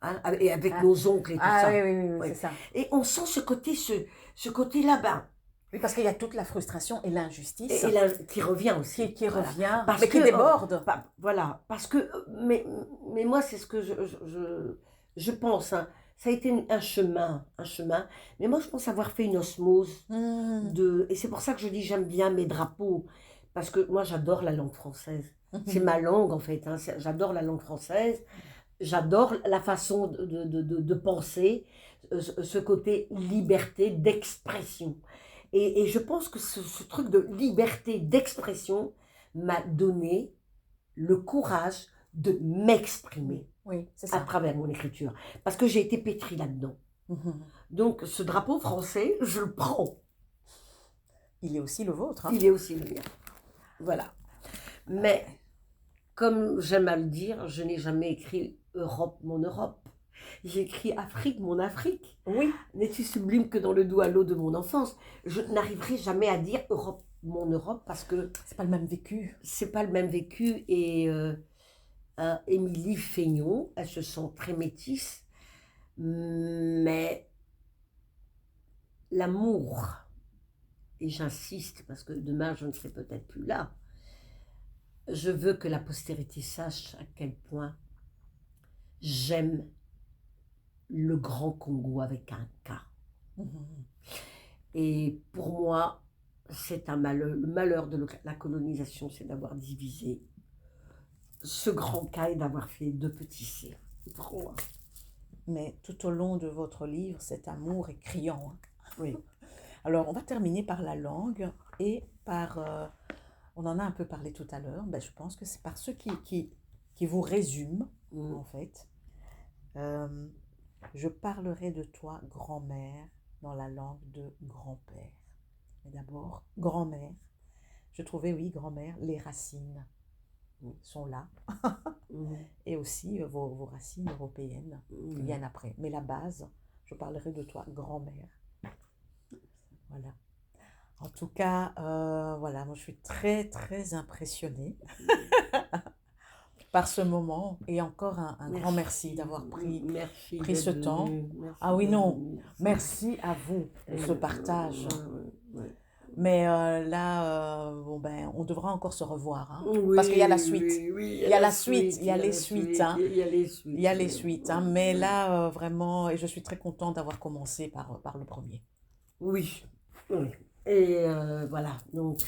hein, et avec nos oncles et tout ça. Oui, c'est ça. Et on sent ce côté là-bas. Oui, parce qu'il y a toute la frustration et l'injustice. Qui revient aussi. Qui revient, mais qui déborde. Voilà, parce que, mais moi, c'est ce que je pense, hein. Ça a été un chemin, mais moi, je pense avoir fait une osmose. Et c'est pour ça que je dis j'aime bien mes drapeaux, parce que moi, j'adore la langue française. C'est ma langue, en fait, hein. J'adore la langue française, j'adore la façon de penser, ce côté liberté d'expression. Et je pense que ce truc de liberté d'expression m'a donné le courage de m'exprimer à travers mon écriture. Parce que j'ai été pétrie là-dedans. Donc, ce drapeau français, je le prends. Il est aussi le vôtre. Hein. Il est aussi le mien. Voilà. Mais, comme j'aime à le dire, je n'ai jamais écrit Europe, mon Europe. J'ai écrit Afrique, mon Afrique. Oui. N'es-tu sublime que dans le doux halo de mon enfance. Je n'arriverai jamais à dire Europe, mon Europe, parce que... C'est pas le même vécu. C'est pas le même vécu. Et Émilie Feignon, elle se sent très métisse. Mais l'amour, et j'insiste, parce que demain je ne serai peut-être plus là, je veux que la postérité sache à quel point j'aime le grand Congo avec un K. Et pour moi, c'est un malheur. Le malheur de la colonisation, c'est d'avoir divisé ce grand K et d'avoir fait deux petits C. Pour moi. Mais tout au long de votre livre, cet amour est criant. Hein. Oui. Alors, on va terminer par la langue et par... on en a un peu parlé tout à l'heure. Je pense que c'est par ceux qui vous résument, en fait. Je parlerai de toi, grand-mère, dans la langue de grand-père. Mais d'abord, grand-mère. Je trouvais, oui, grand-mère, les racines sont là. Et aussi vos racines européennes qui viennent après. Mais la base, je parlerai de toi, grand-mère. Voilà. En tout cas, voilà, moi je suis très, très impressionnée par ce moment et encore un grand merci d'avoir Merci pris ce d'être temps. venu. Merci Ah oui, d'être non, venu. merci à vous pour ce partage. Ouais. Mais là, bon ben, on devra encore se revoir, hein, parce qu'il y a la Oui, suite. oui, oui, il y Il a y a la la suite, suite, il y il a y a les la suites, suite, hein. il y a les Il y a suites. les Oui, suites, hein. oui, Mais oui. là, vraiment, et je suis très contente d'avoir commencé par le premier. Oui, oui. Et voilà, donc,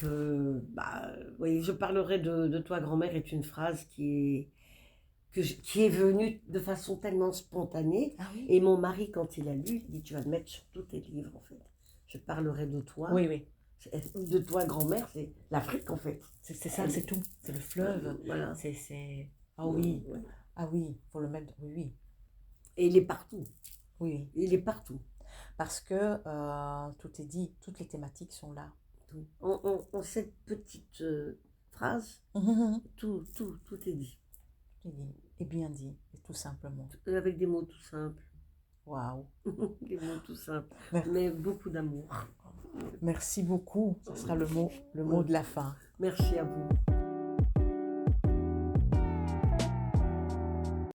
oui, je parlerai de toi, grand-mère, est une phrase qui est venue de façon tellement spontanée. Ah oui? Et mon mari, quand il a lu, il dit, tu vas le mettre sur tous tes livres, en fait. Je parlerai de toi. Oui, oui. De toi, grand-mère, c'est l'Afrique, en fait. C'est ça, c'est tout. C'est le fleuve. Voilà. Ah oui, Ouais. ah oui, faut le mettre. Oui, oui, Et il est partout. oui, oui. Il est partout. Parce que tout est dit, toutes les thématiques sont là. Tout. En cette petite phrase, tout est dit. Tout est dit, et bien dit, et tout simplement. Avec des mots tout simples. Waouh. Des mots tout simples. Mer- Mais beaucoup d'amour. Merci beaucoup. Ce sera le mot de la fin. Merci à vous.